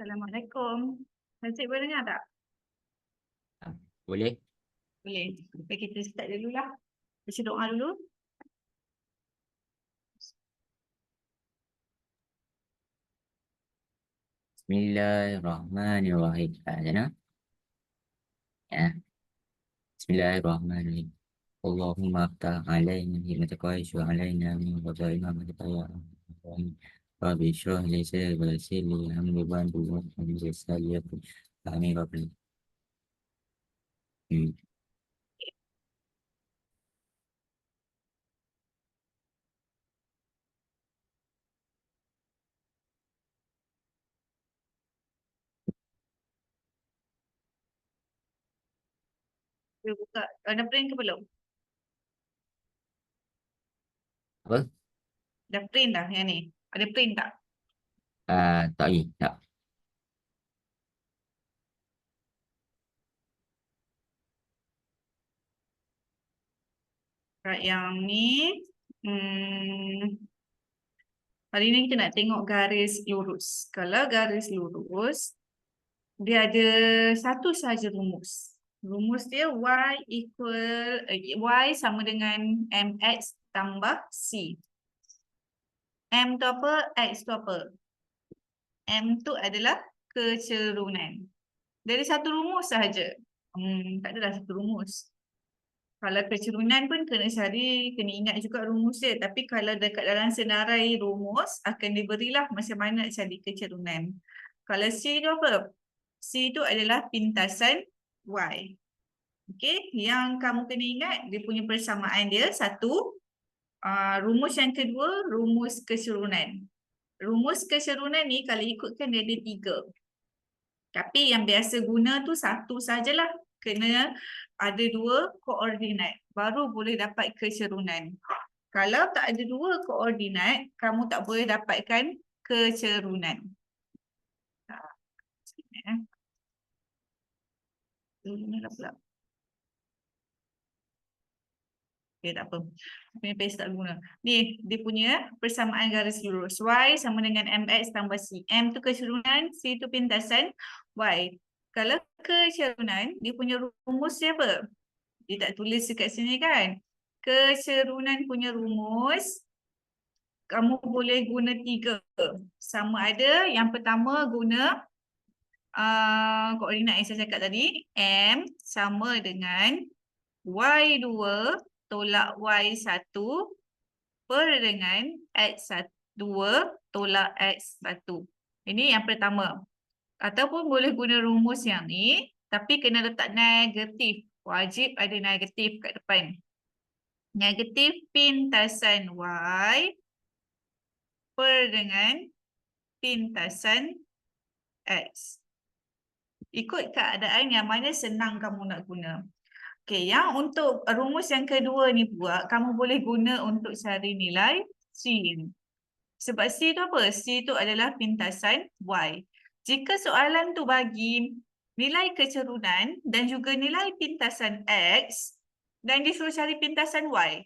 Assalamualaikum. Encik boleh dengar tak? Boleh? Boleh. Baik, kita start dulu lah. Baca doa dulu. Bismillahirrahmanirrahim. Jana? Ya. Bismillahirrahmanirrahim. Allahumma aftah alaina hikmataka wa yusuf alaina min ghadaina wa ya Rahim. Rabbi syrah li sadri wa yassir li amri wa anta wa yassir li amri. Amin. Rabbi. Hmm. Dia buka. Ada print ke belum? Apa? Dah print dah yang ni. Ada print tak? Tak lagi. Tak. Right, yang ni. Hari ni kita nak tengok garis lurus. Kalau garis lurus, dia ada satu sahaja rumus. Rumus dia Y sama dengan MX tambah C. M tu apa? X tu apa? M tu adalah kecerunan. Dari satu rumus sahaja. Tak adalah satu rumus. Kalau kecerunan pun kena cari, kena ingat juga rumus dia. Tapi kalau dekat dalam senarai rumus, akan diberilah macam mana cari kecerunan. Kalau C tu apa? C tu adalah pintasan Y. Okey, yang kamu kena ingat, dia punya persamaan dia satu. Rumus yang kedua, rumus kecerunan. Rumus kecerunan ni kalau ikutkan dia ada 3. Tapi yang biasa guna tu satu sajalah. Kena ada 2 koordinat. Baru boleh dapat kecerunan. Kalau tak ada 2 koordinat, kamu tak boleh dapatkan kecerunan. Sekejap, eh. Ini lah pula. Okay, tak apa. Punya page tak guna. Ni, dia punya persamaan garis lurus. Y sama dengan MX tambah C. M tu kecerunan, C tu pintasan Y. Kalau kecerunan, dia punya rumus dia apa? Dia tak tulis dekat sini kan? Kecerunan punya rumus, kamu boleh guna 3. Sama ada, yang pertama guna koordinat yang saya cakap tadi. M sama dengan Y2 tolak Y1 per dengan X2 tolak X1. Ini yang pertama. Ataupun boleh guna rumus yang ni, tapi kena letak negatif. Wajib ada negatif kat depan. Negatif pintasan Y per dengan pintasan X. Ikut keadaan yang mana senang kamu nak guna. Okey, yang untuk rumus yang kedua ni pula, kamu boleh guna untuk cari nilai C. Sebab C tu apa? C tu adalah pintasan Y. Jika soalan tu bagi nilai kecerunan dan juga nilai pintasan X dan disuruh cari pintasan Y,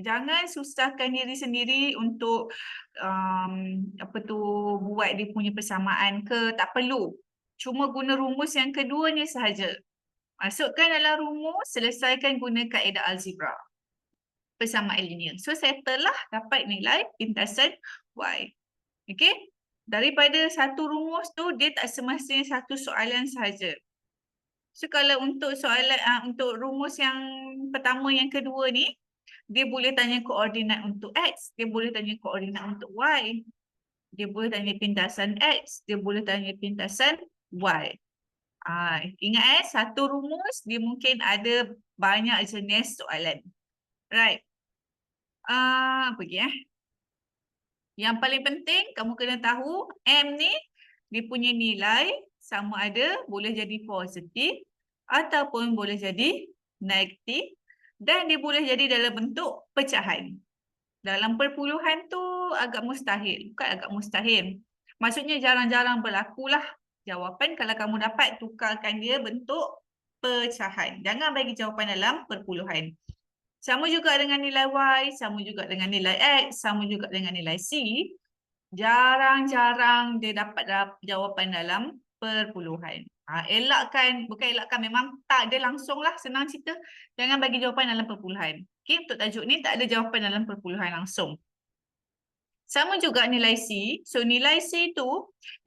jangan susahkan diri sendiri untuk buat dia punya persamaan ke, tak perlu. Cuma guna rumus yang keduanya sahaja. Masukkan dalam rumus, selesaikan guna kaedah algebra. Persamaan linear. So, settle lah dapat nilai pintasan Y. Okey? Daripada satu rumus tu, dia tak semestinya satu soalan sahaja. So, kalau untuk soalan, untuk rumus yang pertama, yang kedua ni, dia boleh tanya koordinat untuk X, dia boleh tanya koordinat untuk Y. Dia boleh tanya pintasan X, dia boleh tanya pintasan Y. Ingat satu rumus dia mungkin ada banyak jenis soalan. Right. Apa lagi Yang paling penting kamu kena tahu M ni dia punya nilai sama ada boleh jadi positif ataupun boleh jadi negatif dan dia boleh jadi dalam bentuk pecahan. Dalam perpuluhan tu agak mustahil. Bukan agak mustahil. Maksudnya jarang-jarang berlakulah. Jawapan kalau kamu dapat tukarkan dia bentuk pecahan. Jangan bagi jawapan dalam perpuluhan. Sama juga dengan nilai Y, sama juga dengan nilai X, sama juga dengan nilai C. Jarang-jarang dia dapat jawapan dalam perpuluhan. Elakkan, bukan elakkan, memang tak ada langsung lah, senang cerita. Jangan bagi jawapan dalam perpuluhan. Okay, untuk tajuk ni tak ada jawapan dalam perpuluhan langsung. Sama juga nilai C. So, nilai C tu,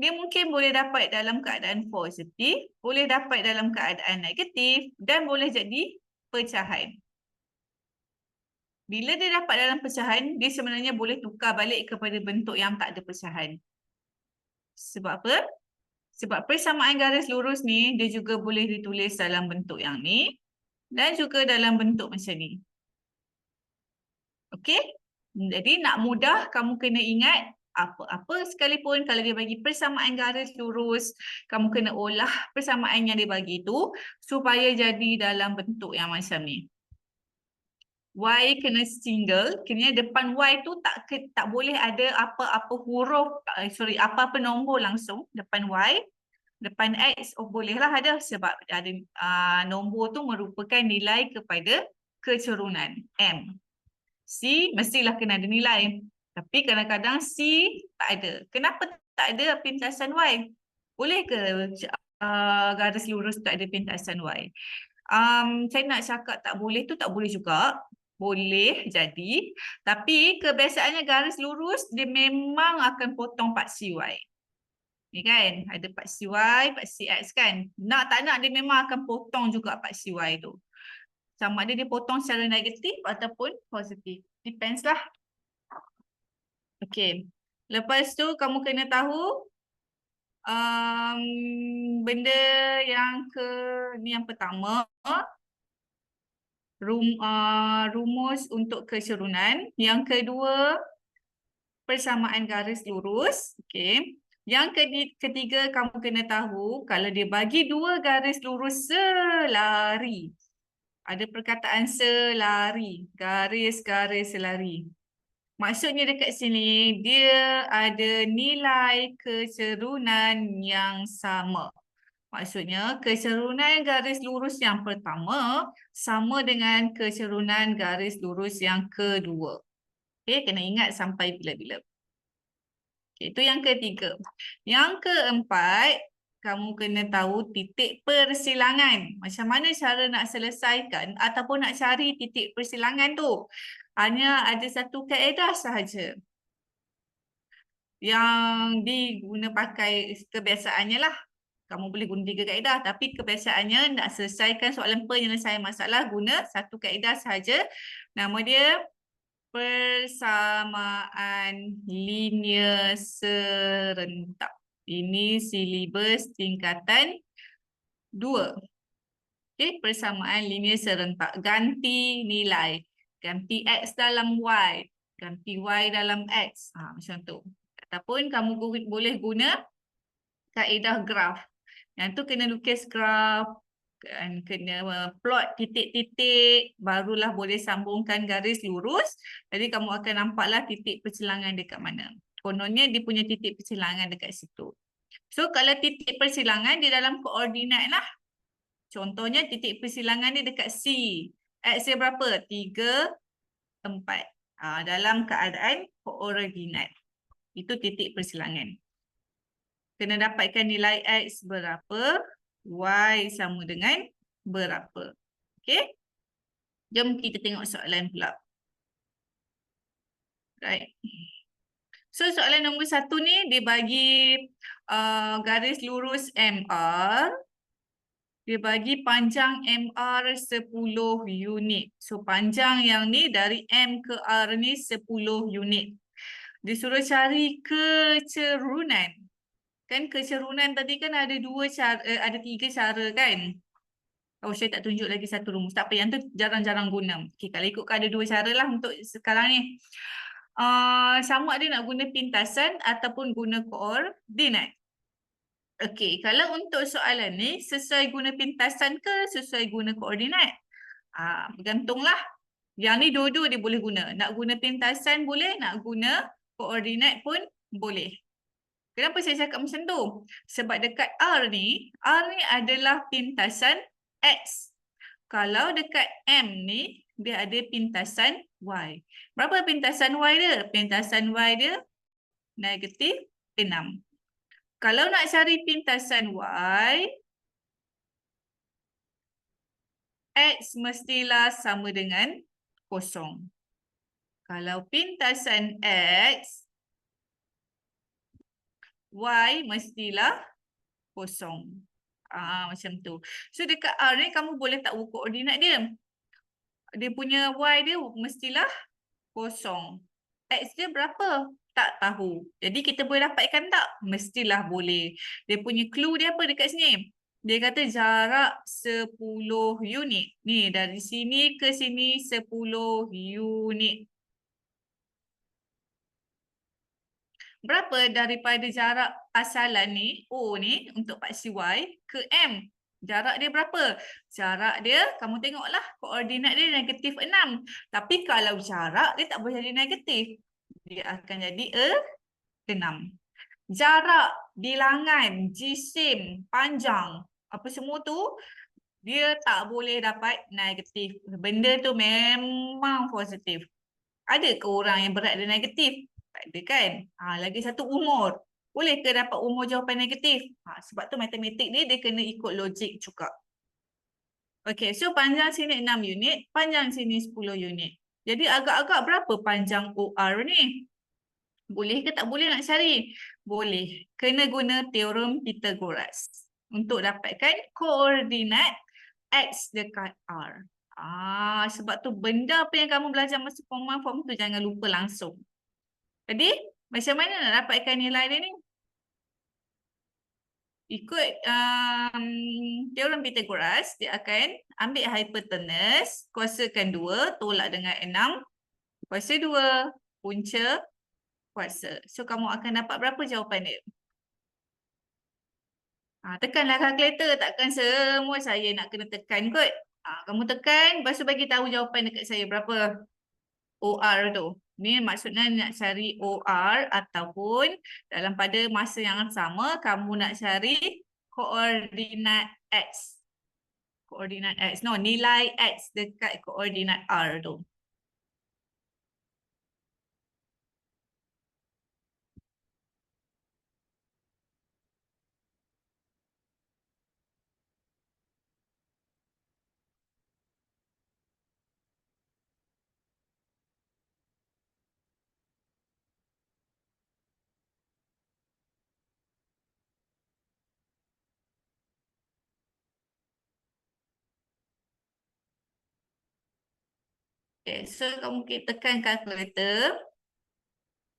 dia mungkin boleh dapat dalam keadaan positif, boleh dapat dalam keadaan negatif, dan boleh jadi pecahan. Bila dia dapat dalam pecahan, dia sebenarnya boleh tukar balik kepada bentuk yang tak ada pecahan. Sebab apa? Sebab persamaan garis lurus ni, dia juga boleh ditulis dalam bentuk yang ni, dan juga dalam bentuk macam ni. Okey? Jadi nak mudah kamu kena ingat apa-apa sekalipun kalau dia bagi persamaan garis lurus, kamu kena olah persamaan yang dia bagi tu supaya jadi dalam bentuk yang macam ni. Y kena single, kena depan Y tu tak boleh ada apa-apa huruf, apa-apa nombor langsung depan Y. Depan X, bolehlah ada sebab ada nombor tu merupakan nilai kepada kecerunan M. C mestilah kena ada nilai. Tapi kadang-kadang C tak ada. Kenapa tak ada pintasan Y? Boleh ke garis lurus tak ada pintasan Y? Saya nak cakap tak boleh tu tak boleh juga. Boleh jadi. Tapi kebiasaannya garis lurus dia memang akan potong paksi Y. Ni kan, ada paksi Y, paksi X kan. Nak tak nak dia memang akan potong juga paksi Y tu. Sama ada dia potong secara negatif ataupun positif. Depends lah. Okay. Lepas tu kamu kena tahu benda yang ni yang pertama. Rumus untuk kecerunan. Yang kedua, persamaan garis lurus. Okay. Yang ketiga, kamu kena tahu kalau dia bagi dua garis lurus selari. Ada perkataan selari, garis-garis selari. Maksudnya dekat sini, dia ada nilai kecerunan yang sama. Maksudnya, kecerunan garis lurus yang pertama sama dengan kecerunan garis lurus yang kedua. Okay, kena ingat sampai bila-bila. Okay, itu yang ketiga. Yang keempat, kamu kena tahu titik persilangan. Macam mana cara nak selesaikan ataupun nak cari titik persilangan tu. Hanya ada satu kaedah sahaja yang diguna pakai kebiasaannya lah. Kamu boleh guna 3 kaedah, tapi kebiasaannya nak selesaikan soalan penyelesaian masalah guna satu kaedah sahaja. Nama dia persamaan linear serentak. Ini silibus tingkatan 2. Okay, persamaan linear serentak. Ganti nilai. Ganti X dalam Y. Ganti Y dalam X. Macam tu. Ataupun kamu boleh guna kaedah graf. Yang tu kena lukis graf. Kena plot titik-titik, barulah boleh sambungkan garis lurus. Jadi kamu akan nampaklah titik persilangan dekat mana. Kononnya dia punya titik persilangan dekat situ. So kalau titik persilangan di dalam koordinat lah. Contohnya titik persilangan dia dekat C. X dia berapa? 3, 4. Dalam keadaan koordinat. Itu titik persilangan. Kena dapatkan nilai X berapa. Y sama dengan berapa. Okey? Jom kita tengok soalan pula. Right. So soalan nombor 1 ni dia bagi garis lurus MR. Dia bagi panjang MR 10 unit. So panjang yang ni dari M ke R ni 10 unit. Disuruh cari kecerunan. Kan kecerunan tadi kan ada 3 cara kan. Saya tak tunjuk lagi satu rumus. Tak apa, yang tu jarang-jarang guna. Okay, kalau ikutkan ada 2 cara lah untuk sekarang ni. Sama ada nak guna pintasan ataupun guna koordinat. Okey, kalau untuk soalan ni sesuai guna pintasan ke sesuai guna koordinat? Bergantunglah. Yang ni dua-dua dia boleh guna. Nak guna pintasan boleh, nak guna koordinat pun boleh. Kenapa saya cakap macam tu? Sebab dekat R ni adalah pintasan X. Kalau dekat M ni, dia ada pintasan Y. Berapa pintasan Y dia? Pintasan Y dia negatif 6. Kalau nak cari pintasan Y, X mestilah sama dengan 0. Kalau pintasan X, Y mestilah 0. Macam tu. So dekat R ni kamu boleh tahu koordinat dia. Dia punya Y dia mestilah 0. X dia berapa? Tak tahu. Jadi kita boleh dapatkan tak? Mestilah boleh. Dia punya clue dia apa dekat sini? Dia kata jarak 10 unit. Ni dari sini ke sini 10 unit. Berapa daripada jarak asalan ni, O ni untuk paksi Y ke M? Jarak dia berapa? Jarak dia, kamu tengoklah koordinat dia negatif 6. Tapi kalau jarak dia tak boleh jadi negatif. Dia akan jadi 6. Jarak, bilangan, jisim, panjang, apa semua tu, dia tak boleh dapat negatif. Benda tu memang positif. Ada ke orang yang berat dia negatif? Tak ada kan? Lagi satu umur. Boleh ke dapat umur jawapan negatif? Sebab tu matematik dia kena ikut logik juga. Okey, so panjang sini 6 unit, panjang sini 10 unit. Jadi agak-agak berapa panjang OR ni? Boleh ke tak boleh nak cari? Boleh. Kena guna teorem Pythagoras untuk dapatkan koordinat X dekat R. Sebab tu benda apa yang kamu belajar masa form 1, form 2 jangan lupa langsung. Jadi, macam mana nak dapatkan nilai dia ni? Ikut teorem Pythagoras, dia akan ambil hypotenuse, kuasakan 2, tolak dengan 6, kuasa 2, punca, kuasa. So, kamu akan dapat berapa jawapan dia? Tekanlah kalkulator, takkan semua saya nak kena tekan kot. Kamu tekan, lepas tu bagi tahu jawapan dekat saya berapa OR tu. Ni maksudnya nak cari OR ataupun dalam pada masa yang sama kamu nak cari koordinat X. Koordinat X. No, nilai X dekat koordinat R tu. Okay, so kamu tekan kalkulator.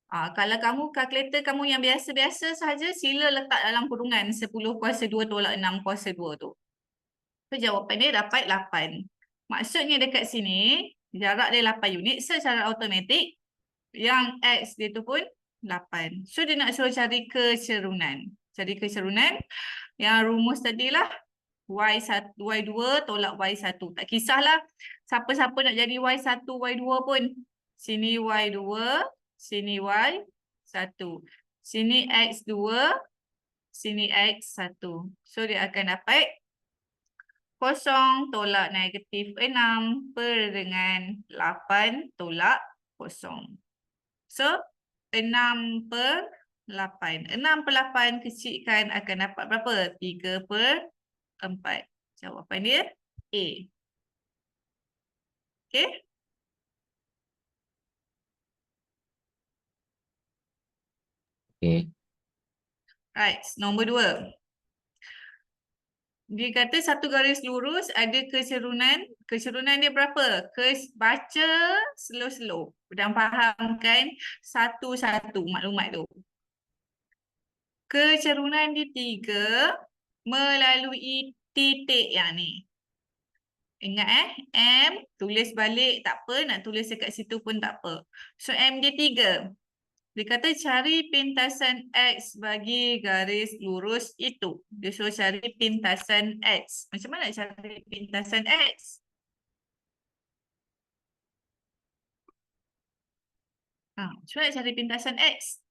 Kalau kamu kalkulator kamu yang biasa-biasa sahaja, sila letak dalam kurungan 10 kuasa 2 tolak 6 kuasa 2 tu. So jawapan dia dapat 8. Maksudnya dekat sini, jarak dia 8 unit secara automatik. Yang X dia tu pun 8. So dia nak suruh cari kecerunan. Cari kecerunan. Yang rumus tadilah Y1, Y2 tolak Y1. Tak kisahlah siapa-siapa nak jadi Y1, Y2 pun. Sini Y2, sini Y1. Sini X2, sini X1. So dia akan dapat 0 tolak negatif 6 per dengan 8 tolak 0. So 6 per 8. 6 per 8 kecilkan akan dapat berapa? 3 per 4. Jawapan dia A. Okay. Okay. Right, nombor 2. Dia kata satu garis lurus ada kecerunan. Kecerunan dia berapa? Baca slow-slow dan fahamkan satu-satu maklumat tu. Kecerunan di 3 melalui titik yang ni. Ingat M tulis balik tak apa, nak tulis dekat situ pun tak apa. So M dia 3. Dia kata cari pintasan X bagi garis lurus itu. Dia suruh cari pintasan X. Macam mana nak cari pintasan X? Macam mana nak cari pintasan X?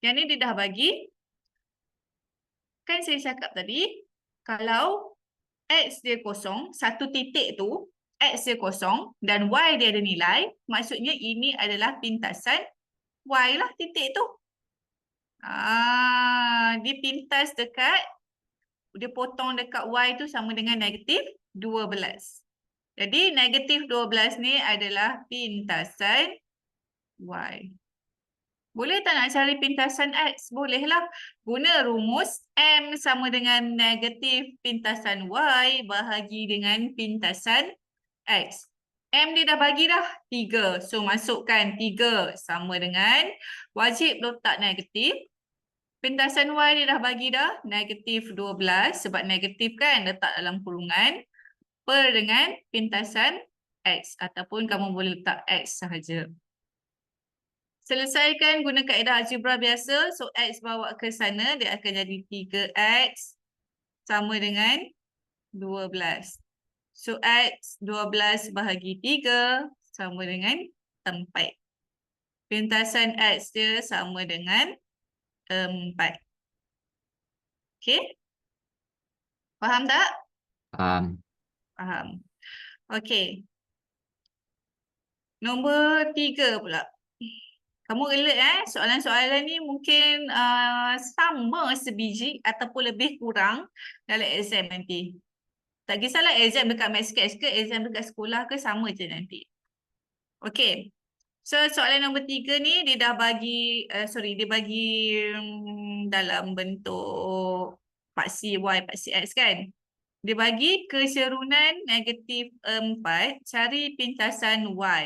Yang ni dia dah bagi. Kan saya cakap tadi, kalau X dia kosong, satu titik tu, X dia kosong dan Y dia ada nilai, maksudnya ini adalah pintasan Y lah titik tu. Dia pintas dekat, dia potong dekat Y tu sama dengan negatif 12. Jadi negatif 12 ni adalah pintasan Y. Boleh tak nak cari pintasan X? Bolehlah. Guna rumus M sama dengan negatif pintasan Y bahagi dengan pintasan X. M dia dah bagi dah 3. So masukkan 3 sama dengan, wajib letak negatif. Pintasan Y dia dah bagi dah negatif 12 sebab negatif kan letak dalam kurungan per dengan pintasan X ataupun kamu boleh letak X sahaja. Selesaikan guna kaedah algebra biasa. So X bawa ke sana dia akan jadi 3X sama dengan 12. So X 12 bahagi 3 sama dengan 4. Pintasan X dia sama dengan 4. Okey? Faham tak? Faham. Faham. Okey. Nombor 3 pula. Kamu alert soalan-soalan ni mungkin sama sebiji ataupun lebih kurang dalam exam nanti. Tak kisahlah exam dekat Mathscatch ke exam dekat sekolah ke sama je nanti. Okey. So soalan nombor 3 ni dia dah bagi dia bagi dalam bentuk paksi Y, paksi X kan. Dia bagi keserunan negatif 4, cari pintasan Y.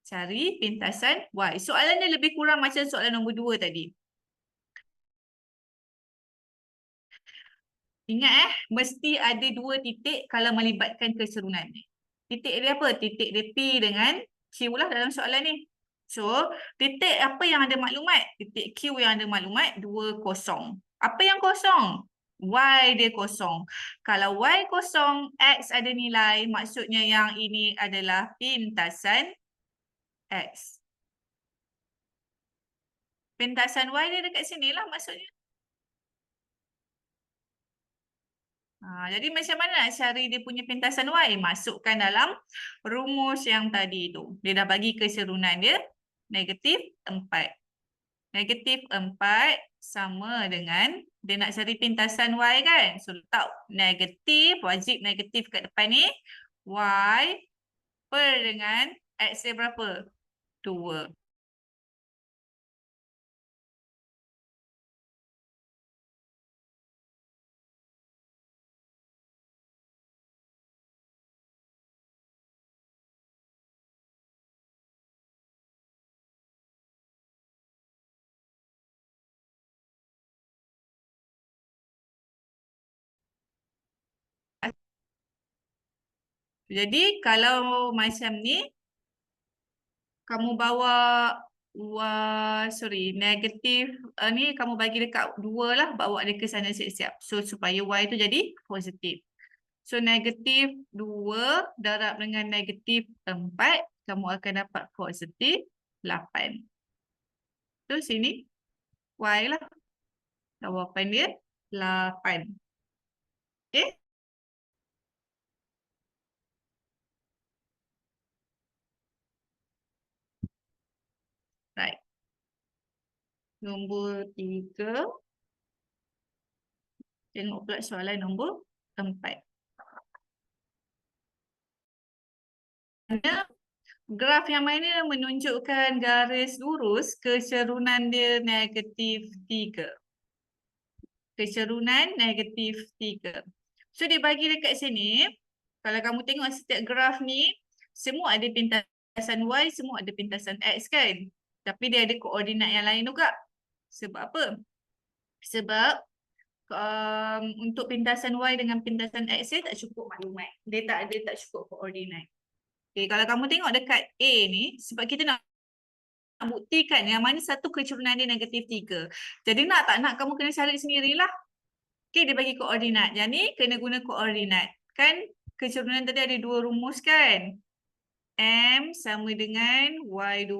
Cari pintasan Y. Soalan dia lebih kurang macam soalan nombor 2 tadi. Ingat mesti ada 2 titik kalau melibatkan keserunan. Titik dia apa? Titik dia P dengan Q lah dalam soalan ni. So, titik apa yang ada maklumat? Titik Q yang ada maklumat 2, kosong. Apa yang kosong? Y dia kosong. Kalau Y kosong, X ada nilai, maksudnya yang ini adalah pintasan X. Pintasan Y dia dekat sini lah maksudnya. Jadi macam mana nak cari dia punya pintasan Y? Masukkan dalam rumus yang tadi tu. Dia dah bagi keserunan dia negatif 4. Negatif 4 sama dengan dia nak cari pintasan Y kan? So letak negatif, wajib negatif kat depan ni. Y per dengan X dia berapa? 2. Jadi kalau macam ni, kamu bawa negatif ni kamu bagi dekat 2 lah, bawa dia ke sana siap-siap. So supaya Y tu jadi positif. So negatif 2 darab dengan negatif 4, kamu akan dapat positif 8. So sini Y lah. Jawapan dia 8. Okay? Right. Nombor 3. Tengok pula soalan nombor 4. Graf yang mana menunjukkan garis lurus keserunan dia negatif 3. Keserunan negatif 3. So dia bagi dekat sini, kalau kamu tengok setiap graf ni, semua ada pintasan Y, semua ada pintasan X kan? Tapi dia ada koordinat yang lain juga. Sebab apa? Sebab untuk pintasan Y dengan pintasan X dia tak cukup maklumat. Dia tak cukup koordinat. Okay, kalau kamu tengok dekat A ni, sebab kita nak buktikan yang mana satu keserunan dia negatif 3. Jadi nak tak nak kamu kena cari sendirilah. Okay, dia bagi koordinat. Jadi kena guna koordinat. Kan keserunan tadi ada 2 rumus kan? M sama dengan Y2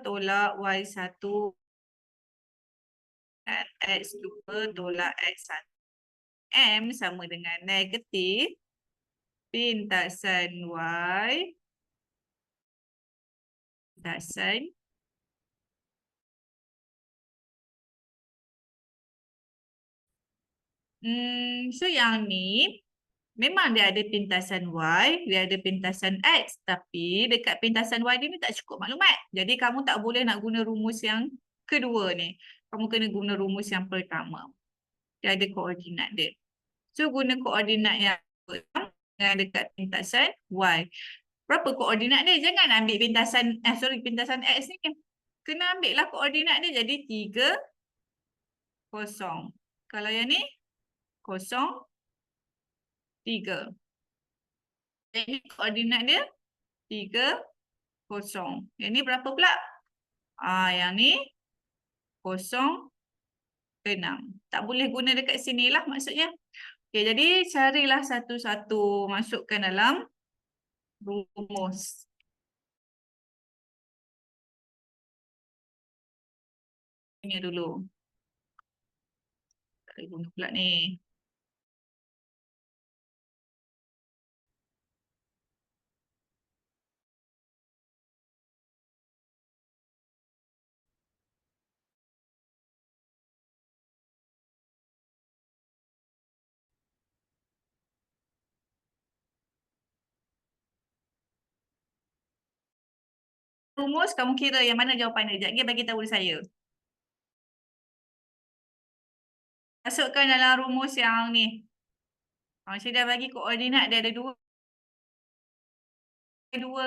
tolak Y1 dan X2 tolak X1. M sama dengan negatif pintasan Y pintasan so yang ni memang dia ada pintasan Y, dia ada pintasan X, tapi dekat pintasan Y dia ni tak cukup maklumat. Jadi kamu tak boleh nak guna rumus yang kedua ni. Kamu kena guna rumus yang pertama. Dia ada koordinat dia. So guna koordinat yang dekat pintasan Y. Berapa koordinat dia? Jangan ambil pintasan X ni. Kena ambil lah koordinat dia jadi 3 kosong. Kalau yang ni, kosong, 3. Jadi koordinat dia 3, kosong. Yang ni berapa pula? Yang ni 0, 6. Tak boleh guna dekat sini lah maksudnya. Okay, jadi carilah satu-satu masukkan dalam rumus. Ini dulu. Tak boleh guna pula ni. Rumus, kamu kira yang mana jawapan dia. Sekejap lagi bagi tahu saya. Masukkan dalam rumus yang ni. Saya dah bagi koordinat dia ada 2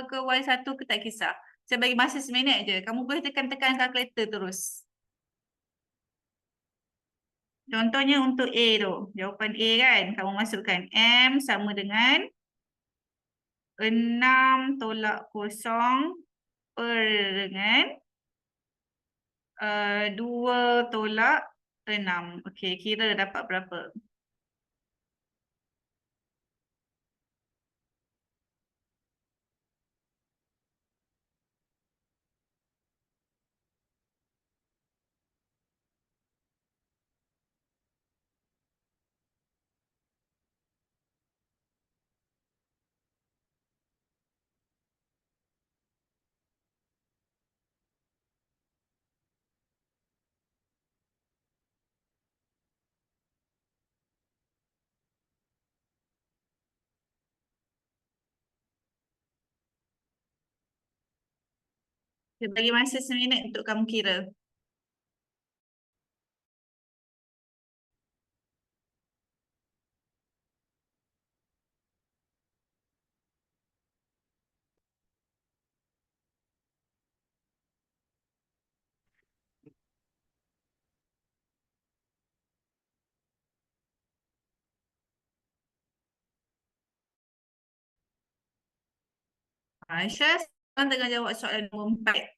ke Y1 ke tak kisah. Saya bagi masa seminit je. Kamu boleh tekan-tekan kalkulator terus. Contohnya untuk A tu. Jawapan A kan. Kamu masukkan M sama dengan 6 tolak 0 per dengan 2 tolak 6. Okey, kira dapat berapa? Saya bagi masa seminit untuk kamu kira. Aisyah sekarang tengah jawab soalan nombor 4.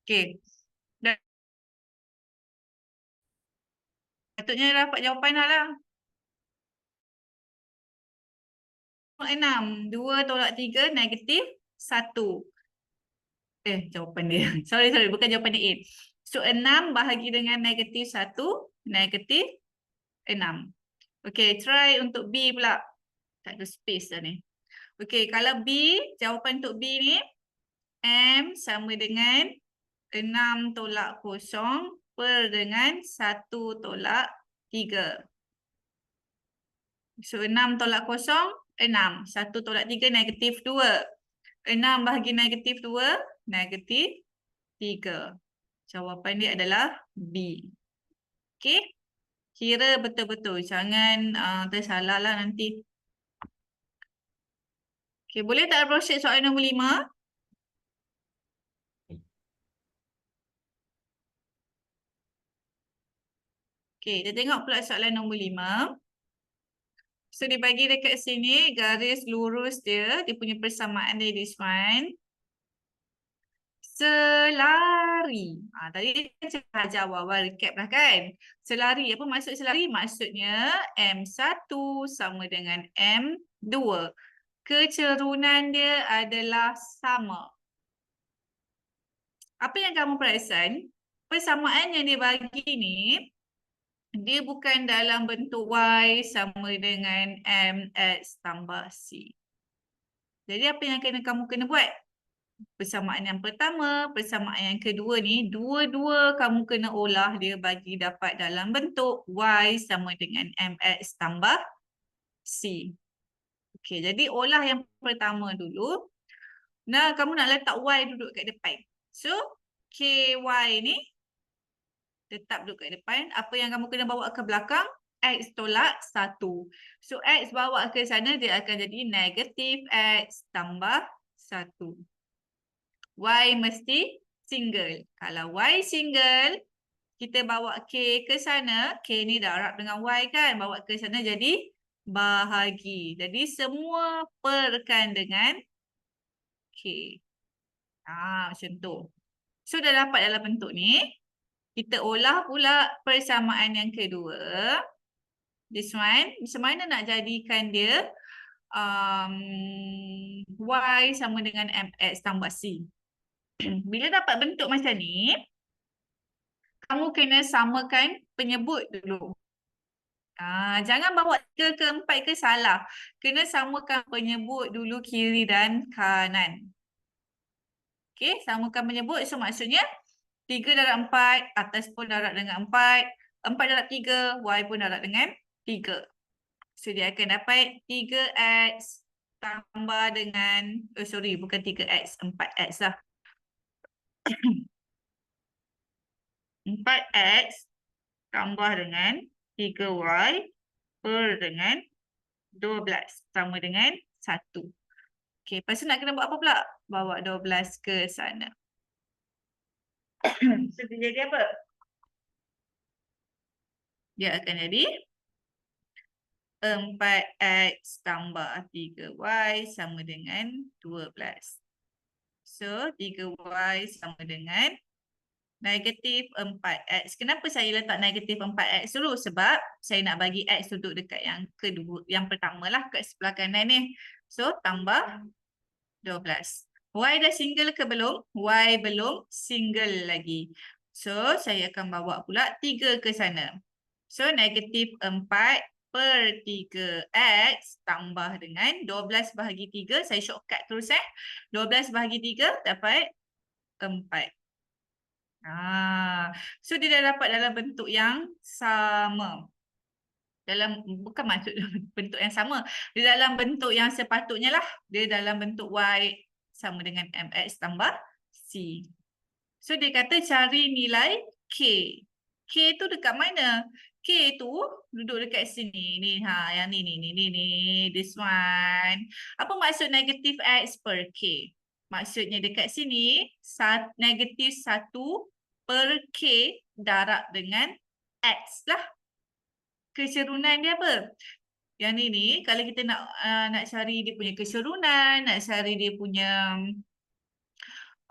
Okey. Dah. Patutnya dapat jawapan dah lah. 6. 2 tolak 3 negatif 1. Jawapan dia. Sorry, bukan jawapan dia A. So, 6 bahagi dengan negatif 1, negatif 6. Okey, try untuk B pula. Tak ada space dah ni. Okey, kalau B, jawapan untuk B ni, M sama dengan 6 tolak 0 per dengan 1 tolak 3. So, 6 tolak 0, 6. 1 tolak 3, negatif 2. 6 bahagi negatif 2, negatif 3. Jawapan dia adalah B. Okey? Kira betul-betul. Jangan tersalah lah nanti. Okey, boleh tak proses soalan nombor 5? Okey, kita tengok pula soalan nombor 5. So, dia bagi dekat sini garis lurus dia. Dia punya persamaan dia this one. Selari. Tadi saya awal-awal recap lah kan. Selari. Apa maksud selari? Maksudnya M1 sama dengan M2. Kecerunan dia adalah sama. Apa yang kamu perasan? Persamaan yang dia bagi ni, dia bukan dalam bentuk Y sama dengan MX tambah C. Jadi apa yang kamu kena buat? Persamaan yang pertama, persamaan yang kedua ni, dua-dua kamu kena olah dia bagi dapat dalam bentuk Y sama dengan MX tambah C. Okey, jadi olah yang pertama dulu. Nah, kamu nak letak Y duduk kat depan. So, KY ni tetap duduk kat depan. Apa yang kamu kena bawa ke belakang? X tolak 1. So, X bawa ke sana, dia akan jadi negatif X tambah 1. Y mesti single. Kalau Y single, kita bawa K ke sana. K ni darab dengan Y kan. Bawa ke sana jadi bahagi. Jadi, semua perkan dengan K. Macam tu. So, dah dapat dalam bentuk ni. Kita olah pula persamaan yang kedua. This one, macam mana nak jadikan dia Y sama dengan MX tambah C. Bila dapat bentuk macam ni, kamu kena samakan penyebut dulu. Jangan bawa 3 ke 4 ke salah. Kena samakan penyebut dulu kiri dan kanan. Okey, samakan penyebut. So maksudnya 3 darab 4, atas pun darab dengan 4. 4 darab 3, Y pun darab dengan 3. So dia akan dapat 3X tambah dengan, bukan 3X, 4X lah. 4X tambah dengan 3Y per dengan 12 sama dengan 1. Okey, lepas tu nak kena buat apa pula? Bawa 12 ke sana. So dia jadi apa? Dia akan jadi 4X tambah 3Y sama dengan 12. So 3Y sama dengan negatif 4X. Kenapa saya letak negatif 4X dulu? Sebab saya nak bagi X duduk dekat yang kedua, yang pertama lah, kat sebelah kanan ni. So tambah 12. Y dah single ke belum? Y belum single lagi. So saya akan bawa pula 3 ke sana. So negatif 4 per 3X tambah dengan 12 bahagi 3. Saya shortcut terus 12 bahagi 3 dapat 4. So dia dah dapat dalam bentuk yang sama. Bukan maksud bentuk yang sama. Dia dalam bentuk yang sepatutnya lah. Dia dalam bentuk Y sama dengan MX tambah C. So dia kata cari nilai K. K tu dekat mana? K tu duduk dekat sini. Ni, yang ni. This one. Apa maksud negatif X per K? Maksudnya dekat sini, negatif 1 per K darab dengan X lah. Keserunan dia apa? Yang ni, kalau kita nak cari dia punya keserunan, nak cari dia punya,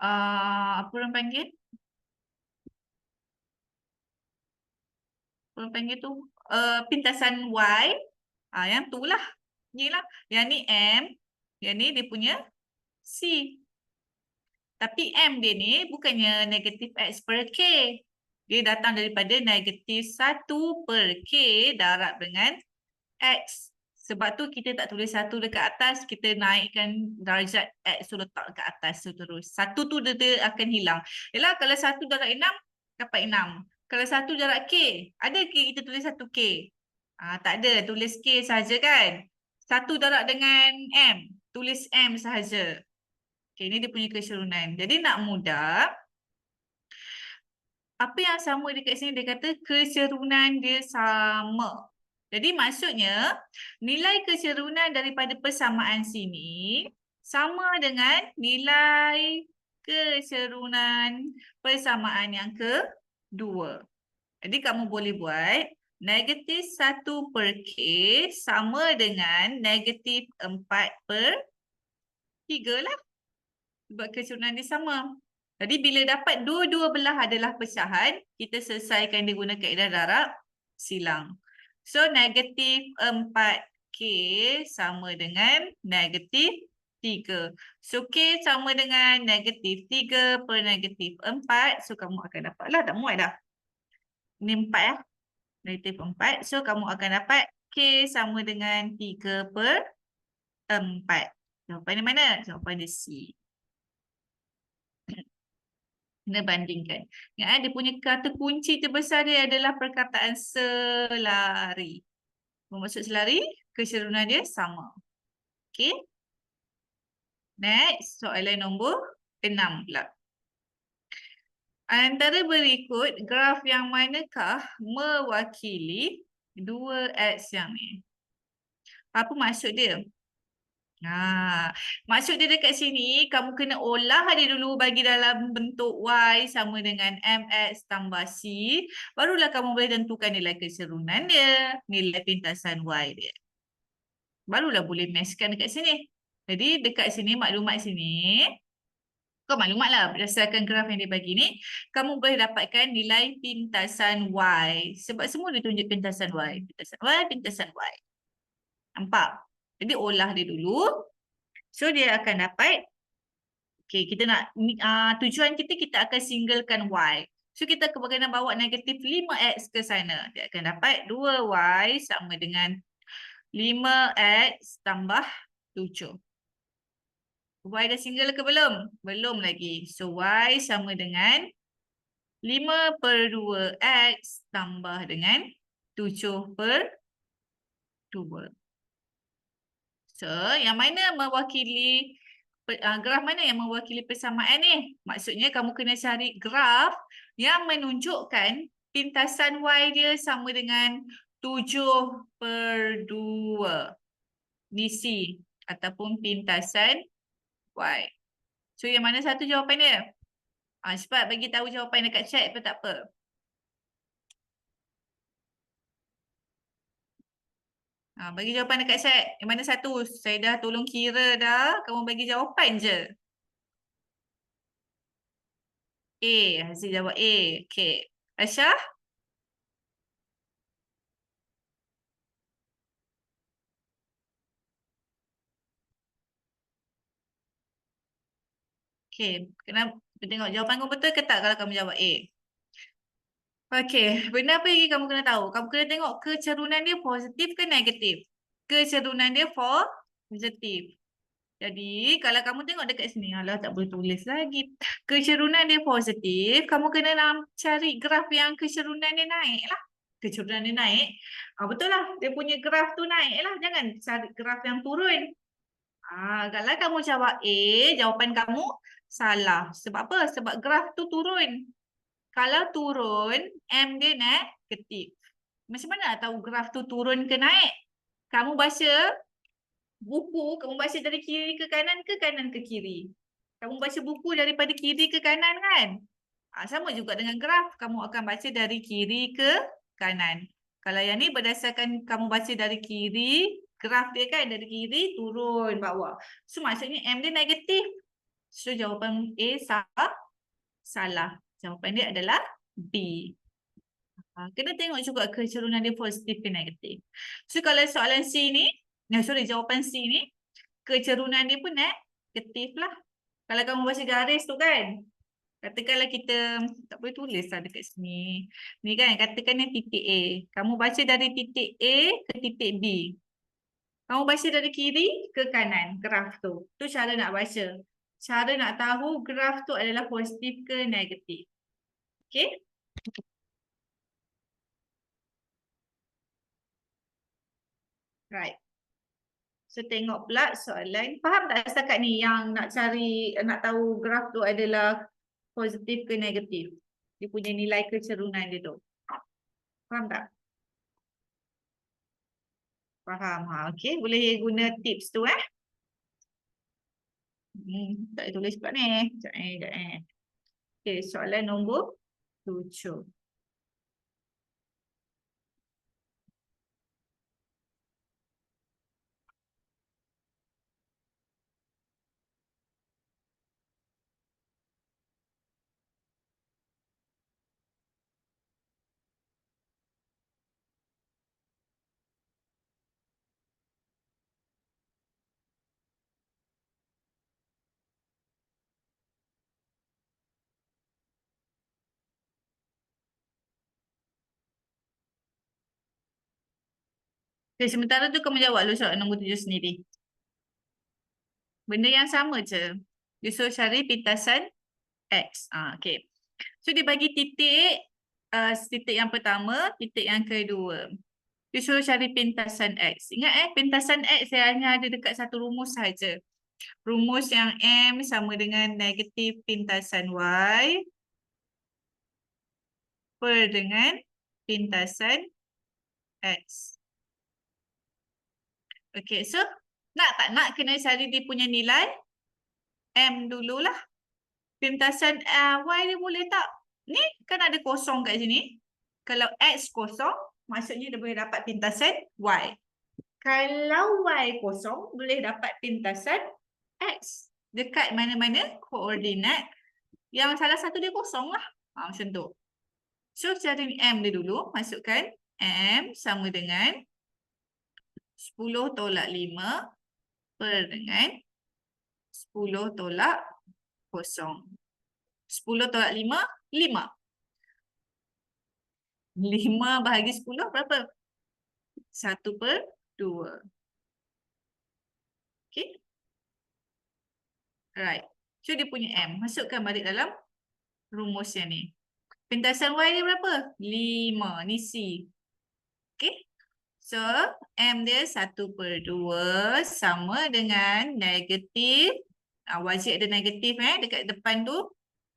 apa orang panggil? Orang panggil tu, pintasan Y. Yang tu lah. Ni lah. Yang ni M. Yang ni dia punya C. Tapi M dia ni bukannya negatif X per K. Dia datang daripada negatif 1 per K darab dengan X. Sebab tu kita tak tulis 1 dekat atas. Kita naikkan darjat X tu letak dekat atas tu terus. 1 tu dia akan hilang. Yalah kalau 1 darab 6 dapat 6. Kalau 1 darab K, ada ke kita tulis 1K? Tak ada. Tulis K sahaja kan? 1 darab dengan M. Tulis M sahaja. Okay, ini dia punya keserunan. Jadi nak mudah, apa yang sama dekat sini, dia kata keserunan dia sama. Jadi maksudnya, nilai keserunan daripada persamaan sini sama dengan nilai keserunan persamaan yang kedua. Jadi kamu boleh buat negatif 1 per K sama dengan negatif 4 per 3 lah. Sebab keserunan dia sama. Jadi bila dapat dua-dua belah adalah pecahan, kita selesaikan dia guna kaedah darab silang. So negatif 4K sama dengan negatif 3. So K sama dengan negatif 3 per negatif 4. So kamu akan dapatlah, tak muat dah. Ini 4 ya. Negatif 4. So kamu akan dapat K sama dengan 3 per 4. Jawapan di mana? Jawapan di C. Kena bandingkan. Ingat, dia punya kata kunci terbesar dia adalah perkataan selari. Bermaksud selari, keserunan dia sama. Okey. Next, soalan nombor 6 pula. Antara berikut, graf yang manakah mewakili dua X yang ni? Apa maksud dia? Maksud dia dekat sini, kamu kena olah dia dulu bagi dalam bentuk Y sama dengan MX tambah C. Barulah kamu boleh tentukan nilai keserunan dia, nilai pintasan Y dia. Barulah boleh matchkan dekat sini. Jadi dekat sini, maklumat sini, kau maklumat lah berdasarkan graf yang dia bagi ni, kamu boleh dapatkan nilai pintasan Y. Sebab semua dia tunjuk pintasan Y. Pintasan Y, pintasan Y. Nampak? Jadi olah dia dulu. So dia akan dapat, okay, kita nak, tujuan kita akan singlekan Y. So kita kena bawa negatif 5X ke sana. Dia akan dapat 2Y sama dengan 5X tambah 7. Y dah single ke belum? Belum lagi. So Y sama dengan 5/2X tambah dengan 7/2. So, yang mana mewakili, graf mana yang mewakili persamaan ni? Maksudnya kamu kena cari graf yang menunjukkan pintasan Y dia sama dengan 7/2. Ni C ataupun pintasan Y. So, yang mana satu jawapan dia? Cepat bagi tahu jawapan dekat chat pun tak apa. Bagi jawapan dekat chat. Yang mana satu? Saya dah tolong kira dah. Kamu bagi jawapan je. A. Haziq jawab A. Okay. Aisyah? Okay. Kena tengok jawapan kamu betul ke tak kalau kamu jawab A. Okay. Benda apa lagi kamu kena tahu? Kamu kena tengok kecerunan dia positif ke negatif. Kecerunan dia positif. Jadi, kalau kamu tengok dekat sini, alah tak boleh tulis lagi. Kecerunan dia positif, kamu kena cari graf yang kecerunan dia naik lah. Kecerunan dia naik. Betul lah, dia punya graf tu naik lah. Jangan cari graf yang turun. Kalau kamu jawab A, jawapan kamu salah. Sebab apa? Sebab graf tu turun. Kalau turun, M dia negatif. Macam mana nak tahu graf tu turun ke naik? Kamu baca buku, kamu baca dari kiri ke kanan ke kiri. Kamu baca buku daripada kiri ke kanan kan? Sama juga dengan graf, kamu akan baca dari kiri ke kanan. Kalau yang ni berdasarkan kamu baca dari kiri, graf dia kan dari kiri turun bawah. So maksudnya M dia negatif. So jawapan A salah. Jawapan dia adalah B. Kena tengok juga kecerunan dia positif ke negatif. So kalau soalan C ni, jawapan C ni, kecerunan dia pun negatif lah. Kalau kamu baca garis tu kan, katakanlah kita, tak boleh tulis lah dekat sini. Ni kan, katakan yang titik A. Kamu baca dari titik A ke titik B. Kamu baca dari kiri ke kanan, graf tu. Tu cara nak baca. Cara nak tahu graf tu adalah positif ke negatif. Okay? Right. So tengok pula soalan. Faham tak setakat ni yang nak cari, nak tahu graf tu adalah positif ke negatif? Dia punya nilai kecerunan dia tu. Faham tak? Faham. Okay. Boleh guna tips tu tak boleh tulis pula ni. Sekejap. Okay. Soalan nombor 7. Okay. Sementara tu kamu jawab dulu soalan nombor 7 sendiri. Benda yang sama je. Dia suruh cari pintasan X. Okay. So dia bagi titik, titik yang pertama, titik yang kedua. Dia suruh cari pintasan X. Ingat pintasan X saya hanya ada dekat satu rumus saja. Rumus yang M sama dengan negatif pintasan Y per dengan pintasan X. Okay, so nak tak nak kena cari dia punya nilai M dululah. Pintasan Y dia boleh tak? Ni kan ada kosong kat sini. Kalau X kosong, maksudnya dia boleh dapat pintasan Y. Kalau Y kosong, boleh dapat pintasan X. Dekat mana-mana koordinat yang salah satu dia kosong lah. Macam tu. So, cari M dia dulu. Masukkan M sama dengan 10 tolak 5 per dengan 10 tolak kosong. 10 tolak 5, 5. 5 bahagi 10 berapa? 1 per 2. Okay. Right. So, dia punya M. Masukkan balik dalam rumus yang ni. Pintasan Y dia berapa? 5. Ni C. Okay. So, M dia 1 per 2 sama dengan negatif. Wajib ada negatif dekat depan tu.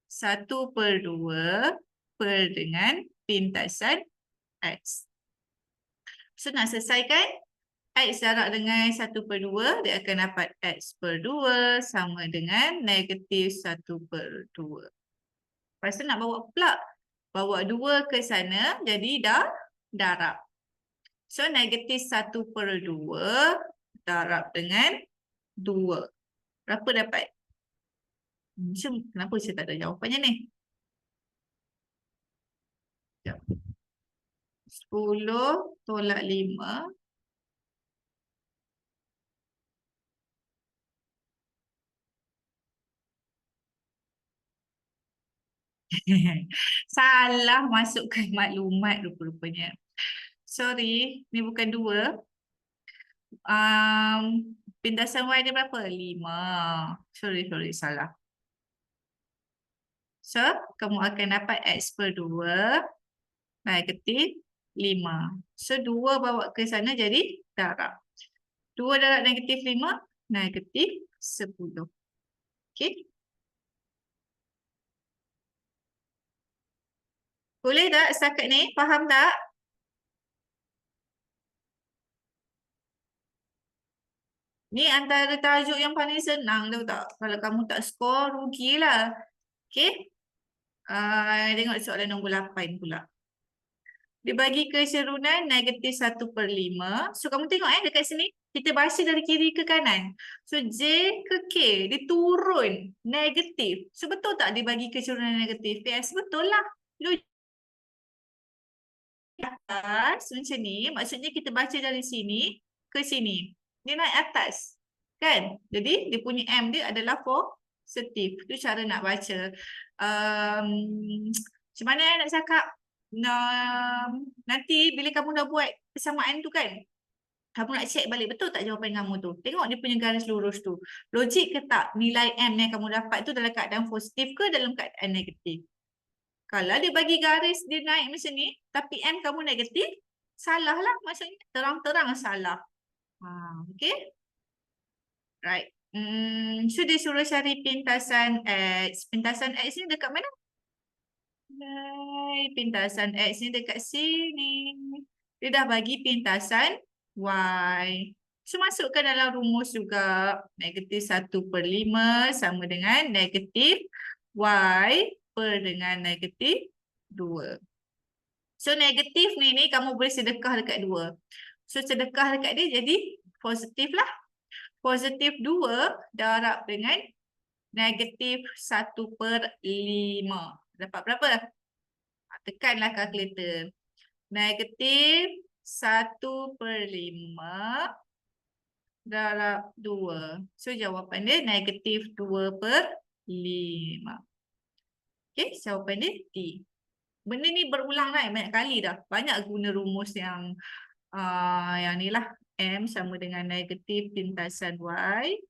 1 per 2 per dengan pintasan X. So, nak selesaikan. X darab dengan 1 per 2. Dia akan dapat X per 2 sama dengan negatif 1 per 2. Lepas tu nak bawa pula. Bawa 2 ke sana. Jadi dah darab. So, negatif 1 per 2 darab dengan 2. Berapa dapat? Kenapa saya tak ada jawapannya ni? 10 tolak 5. Salah masukkan maklumat rupa-rupanya. Sorry, ni bukan 2. Pintasan Y dia berapa? 5. Sorry, salah. So, kamu akan dapat X per 2 negatif 5. So, 2 bawa ke sana jadi darab. 2 darab negatif 5, negatif 10. Okay. Boleh tak setakat ni? Faham tak? Ni antara tajuk yang paling senang tahu tak? Kalau kamu tak skor, rugilah. Okay. Tengok soalan nombor 8 pula. Dia bagi keserunan negatif 1 per 5. So, kamu tengok dekat sini. Kita baca dari kiri ke kanan. So, J ke K. Dia turun negatif. So, betul tak dia bagi keserunan negatif? Yes, betul lah. Logik atas macam ni. Maksudnya kita baca dari sini ke sini. Dia naik atas. Kan? Jadi, dia punya M dia adalah positif. Itu cara nak baca. Macam mana nak cakap? Nanti bila kamu dah buat persamaan tu kan, kamu nak check balik betul tak jawapan kamu tu. Tengok dia punya garis lurus tu. Logik ke tak nilai M yang kamu dapat tu dalam keadaan positif ke dalam keadaan negatif? Kalau dia bagi garis dia naik macam ni, tapi M kamu negatif, salah lah. Maksudnya terang-terang salah. Okay. Right. So dia suruh cari pintasan X. Pintasan X ni dekat mana? Pintasan X ni dekat sini. Dia dah bagi pintasan Y. So, masukkan dalam rumus juga. Negatif 1 per 5 sama dengan negatif Y per dengan negatif 2. So, negatif ni kamu boleh sedekah dekat 2. So, sedekah dekat dia jadi positif lah. Positif 2 darab dengan negatif 1 per 5. Dapat berapa? Tekanlah kalkulator. Negatif 1 per 5 darab 2. So, jawapan dia negatif 2 per 5. Okay, jawapan dia D. Benda ni berulang lah banyak kali dah. Banyak guna rumus yang ni lah. M sama dengan negatif pintasan Y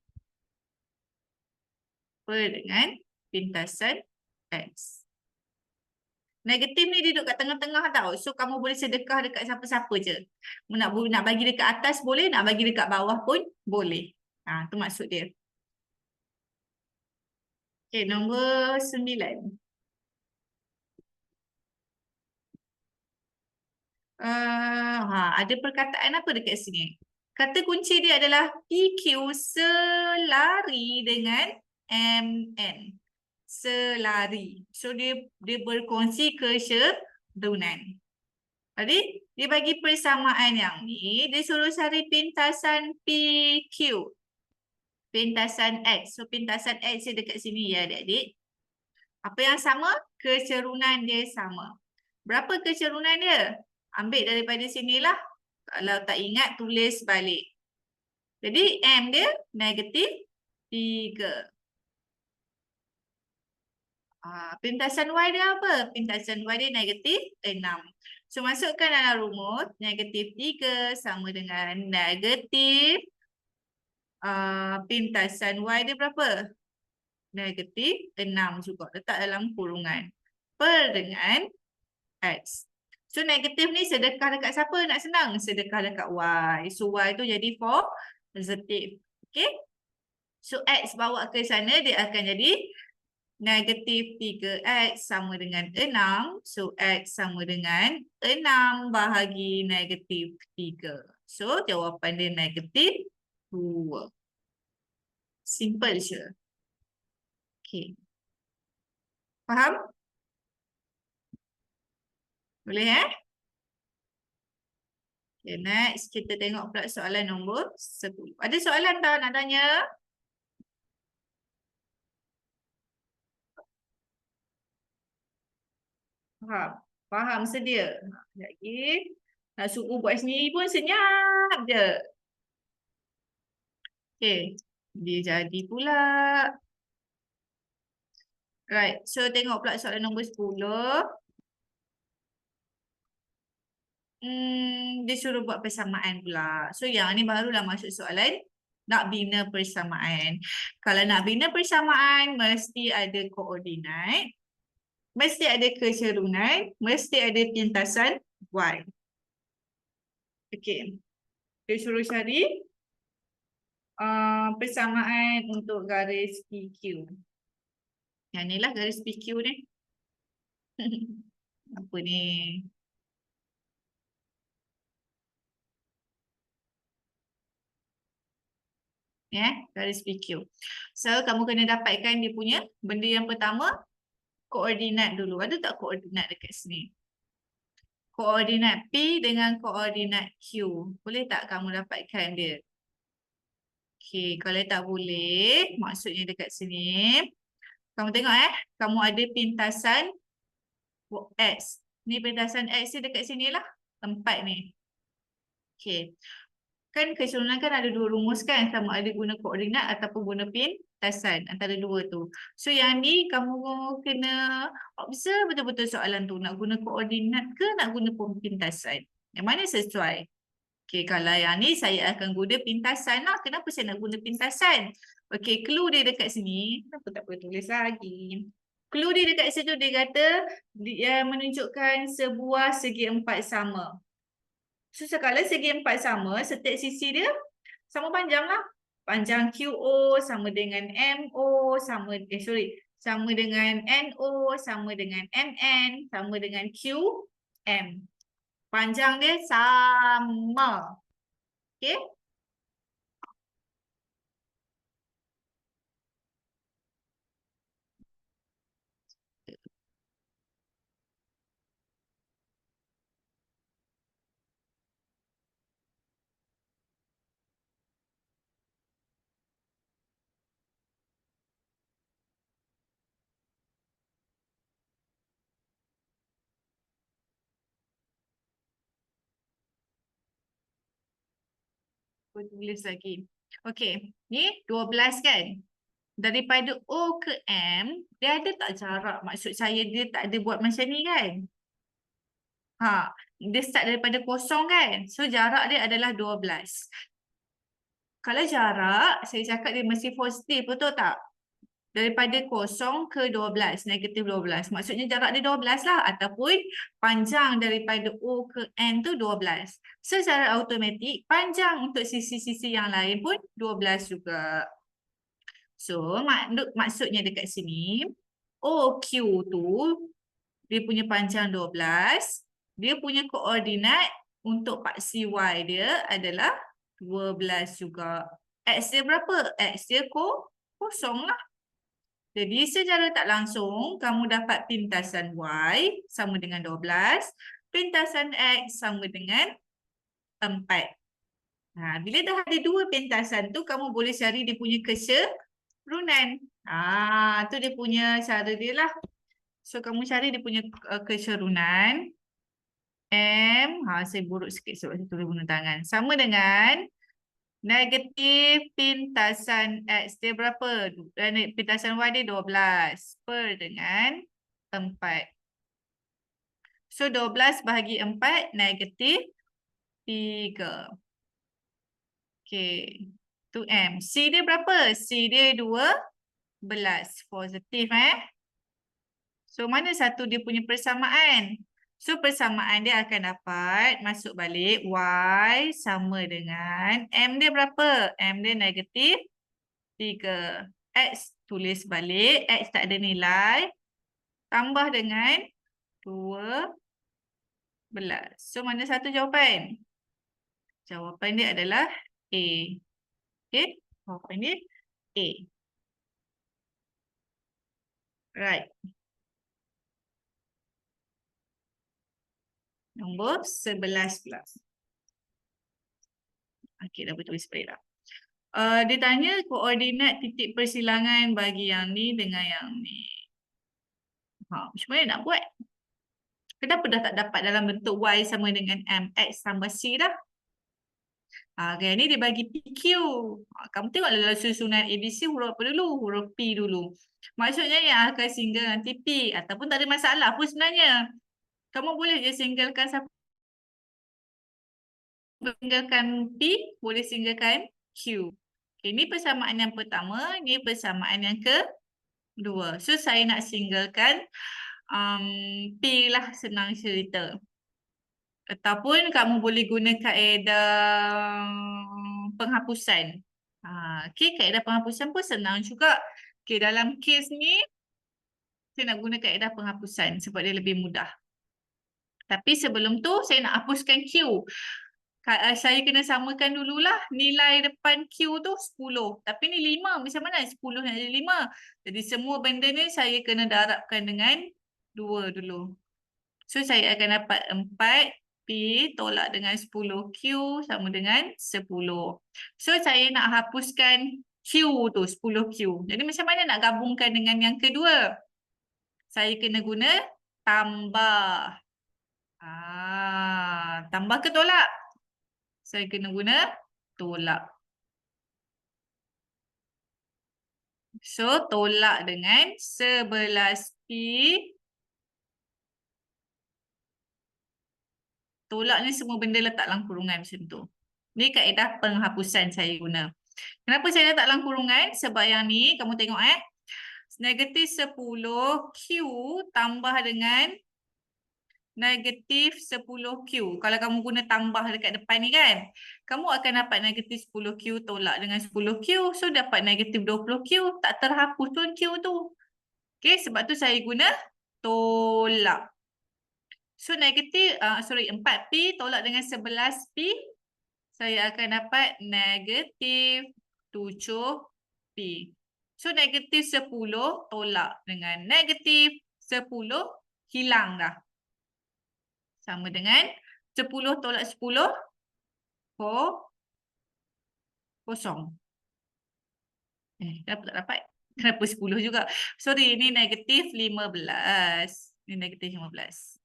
per dengan pintasan X. Negatif ni dia duduk kat tengah-tengah tau. So kamu boleh sedekah dekat siapa-siapa je. Nak bagi dekat atas boleh, nak bagi dekat bawah pun boleh. Tu maksud dia. Okay, nombor 9. Ada perkataan apa dekat sini? Kata kunci dia adalah PQ selari dengan MN. Selari. So dia berkongsi keserunan. Jadi dia bagi persamaan yang ni, dia suruh cari pintasan PQ. Pintasan X. So pintasan X dia dekat sini ya adik-adik. Apa yang sama? Keserunan dia sama. Berapa keserunan dia? Ambil daripada sinilah. Kalau tak ingat, tulis balik. Jadi M dia negatif 3. Pintasan Y dia apa? Pintasan Y dia negatif 6. So masukkan dalam rumus. Negatif 3 sama dengan negatif. Pintasan Y dia berapa? Negatif 6 juga. Letak dalam kurungan. Per dengan X. So negatif ni sedekah dekat siapa? Nak senang. Sedekah dekat Y. So Y tu jadi positif. Okay. So X bawa ke sana dia akan jadi negatif 3X sama dengan 6. So X sama dengan 6 bahagi negatif 3. So jawapan dia negatif 2. Simple je. Okay. Faham? Boleh Okay, next kita tengok pula soalan nombor 10. Ada soalan tak nak tanya? Faham? Faham sedia? Lagi. Nak suruh buat sendiri pun senyap je. Okay. Dia jadi pula. Right. So tengok pula soalan nombor 10. Dia suruh buat persamaan pula. So yang ni barulah masuk soalan nak bina persamaan. Kalau nak bina persamaan, mesti ada koordinat, mesti ada keserunan, mesti ada pintasan Y. Okay. Dia suruh cari persamaan untuk garis PQ. Yang ni lah garis PQ ni. Apa ni? Garis PQ. So, kamu kena dapatkan dia punya benda yang pertama, koordinat dulu. Ada tak koordinat dekat sini? Koordinat P dengan koordinat Q. Boleh tak kamu dapatkan dia? Okay, kalau tak boleh, maksudnya dekat sini. Kamu tengok kamu ada pintasan X. Ni pintasan X ni dekat sini lah. Tempat ni. Okay. Kan keserunan kan ada dua rumus kan, sama ada guna koordinat ataupun guna pintasan antara dua tu. So yang ni kamu kena observe betul-betul soalan tu, nak guna koordinat ke nak guna pintasan. Yang mana sesuai? Okay, kalau yang ni saya akan guna pintasan lah. Kenapa saya nak guna pintasan? Okay, clue dia dekat sini. Kenapa tak boleh tulis lagi? Clue dia dekat situ dia kata dia menunjukkan sebuah segi empat sama. So, kalau segi empat sama, setiap sisi dia sama panjang lah. Panjang QO sama dengan MO, sama dengan NO, sama dengan MN, sama dengan QM. Panjang dia sama. Okay? Aku tulis lagi. Okay, ni 12 kan? Daripada O ke M, dia ada tak jarak? Maksud saya dia tak ada buat macam ni kan? Dia start daripada kosong kan? So jarak dia adalah 12. Kalau jarak, saya cakap dia mesti positif, betul tak? Daripada 0 ke 12, negatif 12. Maksudnya jarak dia 12 lah. Ataupun panjang daripada O ke N tu 12. Secara automatik, panjang untuk sisi-sisi yang lain pun 12 juga. So, maksudnya dekat sini, OQ tu, dia punya panjang 12. Dia punya koordinat untuk paksi Y dia adalah 12 juga. X dia berapa? X dia kosong lah. Jadi secara tak langsung kamu dapat pintasan Y sama dengan 12, pintasan X sama dengan 4. Bila dah ada dua pintasan tu, kamu boleh cari dia punya keserunan. Tu dia punya cara dia lah. So kamu cari dia punya keserunan. M, saya buruk sikit sebab saya tulis guna tangan. Sama dengan negatif pintasan X dia berapa? Dan pintasan Y dia 12 per dengan 4. So 12 bahagi 4 negatif 3. Okay. Tu M. C dia berapa? C dia 12. Positif So mana satu dia punya persamaan? So persamaan dia akan dapat masuk balik Y sama dengan M dia berapa? M dia negatif 3. X tulis balik. X tak ada nilai. Tambah dengan 12. So mana satu jawapan? Jawapan dia adalah A. Okay. Jawapan dia A. Right. Nombor 11 pula. Okay, dah betul balik dah. Dia tanya koordinat titik persilangan bagi yang ni dengan yang ni. Macam mana nak buat? Kenapa dah tak dapat dalam bentuk Y sama dengan M, X tambah C dah? Okay, ni dia bagi PQ. Kamu tengok dalam susunan ABC huruf apa dulu? Huruf P dulu. Maksudnya yang akan single nanti P. Ataupun tak ada masalah pun sebenarnya. Kamu boleh je singgalkan siapa? Singgalkan P, boleh singgalkan Q. Okay, ni persamaan yang pertama, ni persamaan yang kedua. So, saya nak singgalkan P lah, senang cerita. Ataupun kamu boleh guna kaedah penghapusan. Okay, kaedah penghapusan pun senang juga. Okay, dalam kes ni, saya nak guna kaedah penghapusan sebab dia lebih mudah. Tapi sebelum tu, saya nak hapuskan Q. Saya kena samakan dululah nilai depan Q tu 10. Tapi ni 5. Macam mana 10 nak jadi 5? Jadi semua benda ni saya kena darabkan dengan 2 dulu. So saya akan dapat 4P tolak dengan 10Q sama dengan 10. So saya nak hapuskan Q tu 10Q. Jadi macam mana nak gabungkan dengan yang kedua? Saya kena guna tambah. Tambah ke tolak? Saya kena guna tolak. So, tolak dengan 11P. Tolak ni semua benda letak dalam kurungan macam tu. Ni kaedah penghapusan saya guna. Kenapa saya letak dalam kurungan? Sebab yang ni, kamu tengok negatif 10Q tambah dengan negatif 10Q. Kalau kamu guna tambah dekat depan ni kan, kamu akan dapat negatif 10Q tolak dengan 10Q. So, dapat negatif 20Q. Tak terhapus pun Q tu. Okay, sebab tu saya guna tolak. So, 4P tolak dengan 11P. Saya akan dapat negatif 7P. So, negatif 10 tolak dengan negatif 10 hilang dah. Sama dengan 10 tolak 10, kosong. Kenapa tak dapat? Kenapa 10 juga? Sorry, ini negatif 15. Ini negatif 15.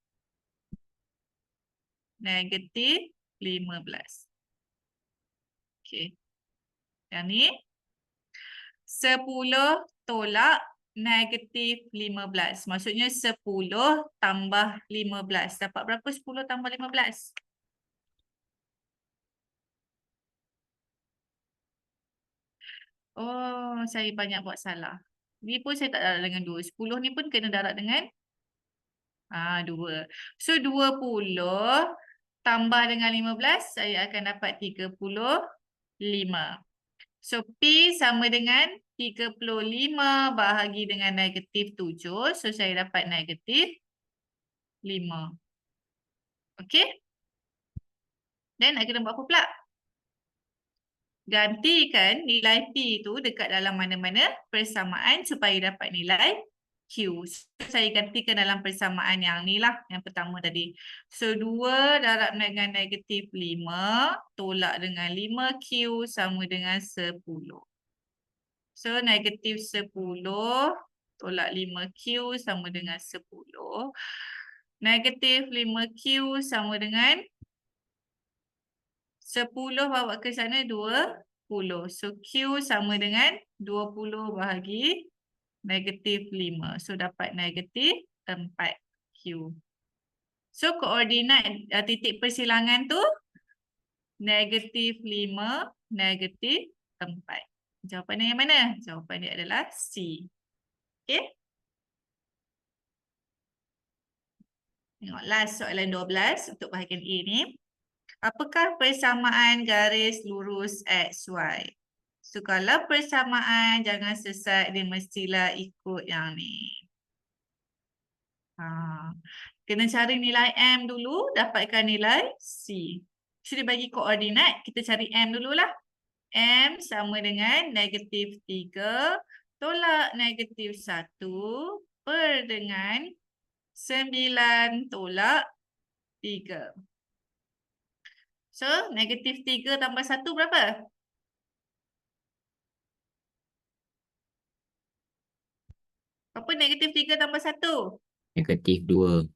Negatif 15. Okay. Yang ni 10 tolak negatif 15. Maksudnya 10 tambah 15. Dapat berapa 10 tambah 15? Oh, saya banyak buat salah. Ni pun saya tak darab dengan 2. 10 ni pun kena darab dengan 2. So 20 tambah dengan 15, saya akan dapat 35. So P sama dengan 35 bahagi dengan negatif 7. So saya dapat negatif 5. Okey? Dan nak kena buat apa pula? Gantikan nilai P tu dekat dalam mana-mana persamaan supaya dapat nilai Q. So, saya gantikan dalam persamaan yang ni lah, yang pertama tadi. So 2 darab dengan negatif 5 tolak dengan 5Q sama dengan 10. So negatif 10 tolak 5Q sama dengan 10. Negatif 5Q sama dengan 10 bawa ke sana 20. So Q sama dengan 20 bahagi negatif 5. So dapat negatif 4Q. So koordinat titik persilangan tu negatif 5, negatif 4. Jawapannya yang mana? Jawapan dia adalah C. Okay. Tengok last soalan 12 untuk bahagian A ni. Apakah persamaan garis lurus XY? So kalau persamaan jangan sesat, dia mestilah ikut yang ni. Kena cari nilai M dulu, dapatkan nilai C. So dia bagi koordinat, kita cari M dululah. M sama dengan negatif 3 tolak negatif 1 per dengan 9 tolak 3. So, negatif 3 tambah 1 berapa? Apa negatif 3 tambah 1? Negatif 2.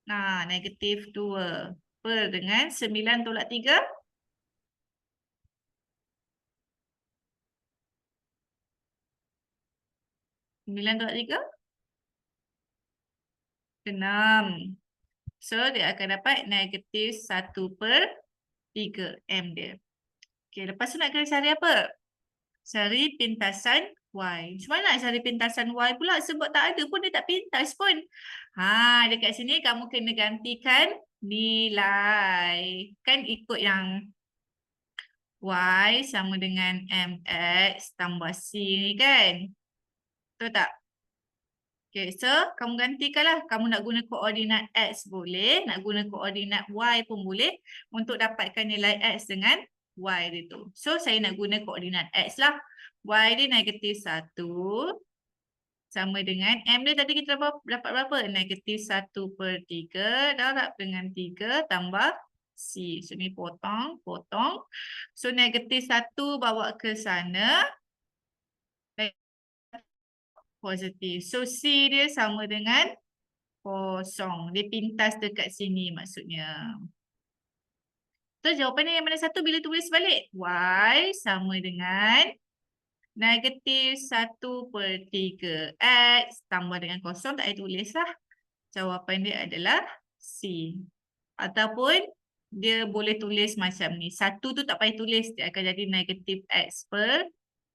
Nah, negatif 2 per dengan 9 tolak 3. 9 tolak 3? 6. So, dia akan dapat negatif 1 per 3 M dia. Okay, lepas tu nak kena cari apa? Cari pintasan Y. Macam mana nak cari pintasan Y pula? Sebab tak ada pun, dia tak pintas pun. Dekat sini kamu kena gantikan nilai. Kan ikut yang Y sama dengan MX tambah C ni kan? Betul tak? Okay, so kamu gantikanlah. Kamu nak guna koordinat X boleh, nak guna koordinat Y pun boleh untuk dapatkan nilai X dengan Y dia tu. So, saya nak guna koordinat X lah. Y dia negatif 1 sama dengan M dia tadi kita dapat berapa? Negatif 1 per 3 darab dengan 3 tambah C. So, ni potong. So, negatif 1 bawa ke sana. Positif. So, C dia sama dengan 0. Dia pintas dekat sini maksudnya. So, jawapannya yang mana satu bila tulis balik? Y sama dengan negatif 1 per 3 X tambah dengan 0. Tak payah tulis lah. Jawapan dia adalah C. Ataupun dia boleh tulis macam ni. 1 tu tak payah tulis. Dia akan jadi negatif X per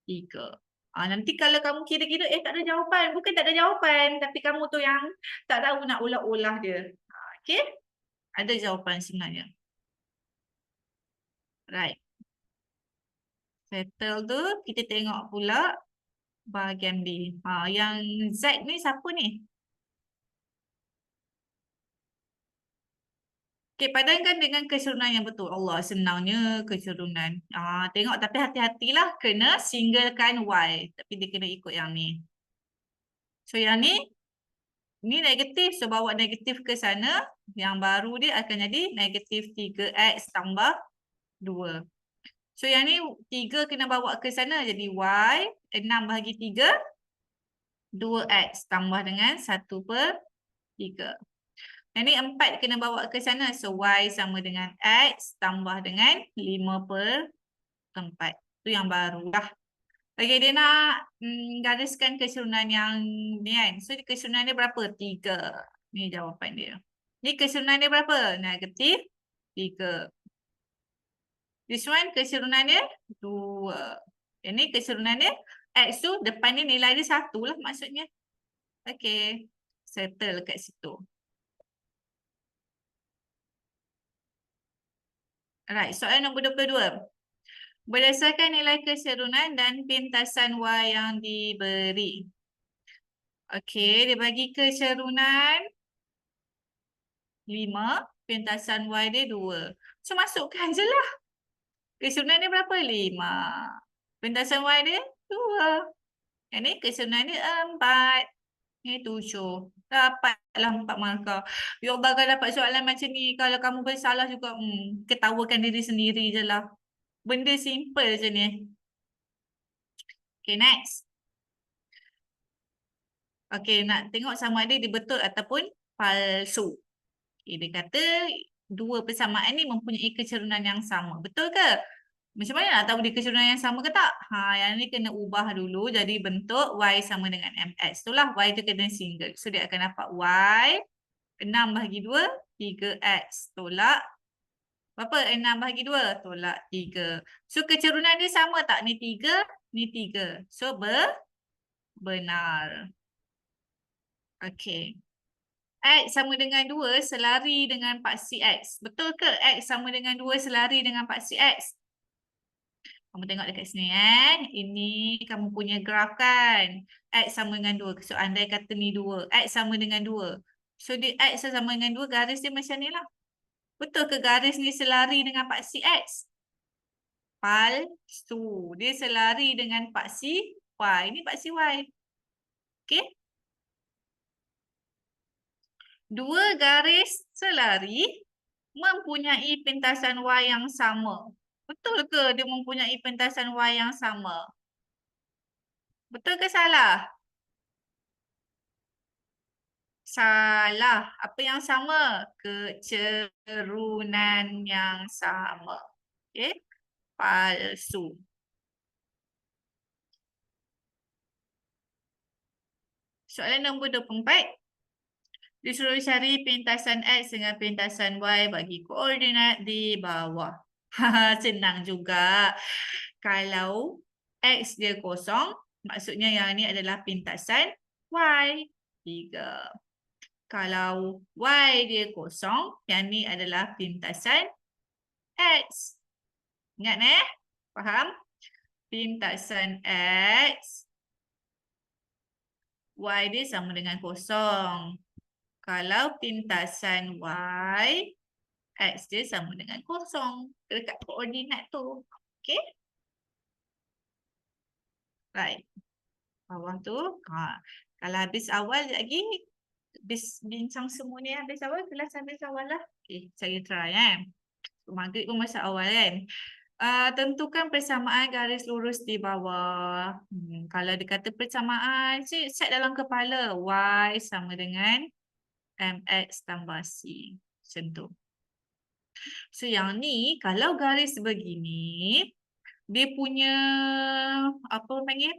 3. Nanti kalau kamu kira-kira, tak ada jawapan. Bukan tak ada jawapan. Tapi kamu tu yang tak tahu nak ulah-ulah dia. Okay? Ada jawapan sebenarnya. Right. Settle tu, kita tengok pula bahagian B. Yang Z ni siapa ni? Okay, padankan dengan keserunan yang betul. Allah, senangnya keserunan. Tengok, tapi hati-hatilah kena singlekan Y. Tapi dia kena ikut yang ni. So, yang ni negatif. So, bawa negatif ke sana. Yang baru dia akan jadi negatif 3X tambah 2. So, yang ni 3 kena bawa ke sana. Jadi, Y 6 bahagi 3. 2X tambah dengan 1 per 3. Yang ni 4 kena bawa ke sana. So, Y sama dengan X tambah dengan 5 per 4. Itu yang baru lah. Okay, dia nak gariskan keserunan yang ni kan. So, keserunan dia berapa? 3. Ni jawapan dia. Ni keserunan dia berapa? Negatif 3. This one keserunan dia 2. Yang ni keserunan dia X tu depan ni nilai dia 1 lah maksudnya. Okey. Settle kat situ. Alright, soalan nombor 22. Berdasarkan nilai keserunan dan pintasan Y yang diberi. Okey, dia bagi keserunan 5, pintasan Y dia 2. So, masukkan je lah. Keserunan dia berapa? 5. Pintasan Y dia 2. Yang ni keserunan dia 4. Ni 7. Dapatlah 4 markah. Ya Allah, kalau dapat soalan macam ni, kalau kamu bersalah juga, ketawakan diri sendiri je lah. Benda simple je ni. Okay, next. Okay, nak tengok sama ada dia betul ataupun palsu. Okay, dia kata dua persamaan ni mempunyai keserunan yang sama. Betul ke? Macam mana nak tahu dia keserunan yang sama ke tak? Yang ni kena ubah dulu. Jadi bentuk Y sama dengan MX. Itulah Y tu kena single. So dia akan dapat Y 6/2, 3X. Tolak. Berapa 6/2? Tolak 3. So keserunan dia sama tak? Ni 3, ni 3. So benar. Okey. X sama dengan 2 selari dengan paksi X. Betul ke X sama dengan 2 selari dengan paksi X? Kamu tengok dekat sini Ini kamu punya graf kan. X sama dengan 2. So andai kata ni 2. X sama dengan 2. So dia X sama dengan 2. Garis dia macam ni lah. Betul ke garis ni selari dengan paksi X? Palsu. Dia selari dengan paksi Y. Ini paksi Y. Okey. Dua garis selari mempunyai pintasan Y yang sama. Betul ke dia mempunyai pintasan Y yang sama? Betul ke salah? Salah. Apa yang sama? Kecerunan yang sama. Okey. Palsu. Soalan nombor 24. Disuruh cari pintasan X dengan pintasan Y bagi koordinat di bawah. Senang juga. Kalau X dia kosong, maksudnya yang ni adalah pintasan Y. 3. Kalau Y dia kosong, yang ni adalah pintasan X. Ingat Faham? Pintasan X. Y dia sama dengan kosong. Kalau pintasan Y, X dia sama dengan kosong. Dekat koordinat tu. Okay? Right. Bawah tu. Kalau habis awal lagi, habis bincang semua ni habis awal, kelas habis awal lah. Okay, saya try Maghrib pun masa awal kan. Tentukan persamaan garis lurus di bawah. Kalau dia kata persamaan, set dalam kepala. Y sama dengan MX tambah C. Macam tu. So yang ni, kalau garis begini, dia punya, apa panggil?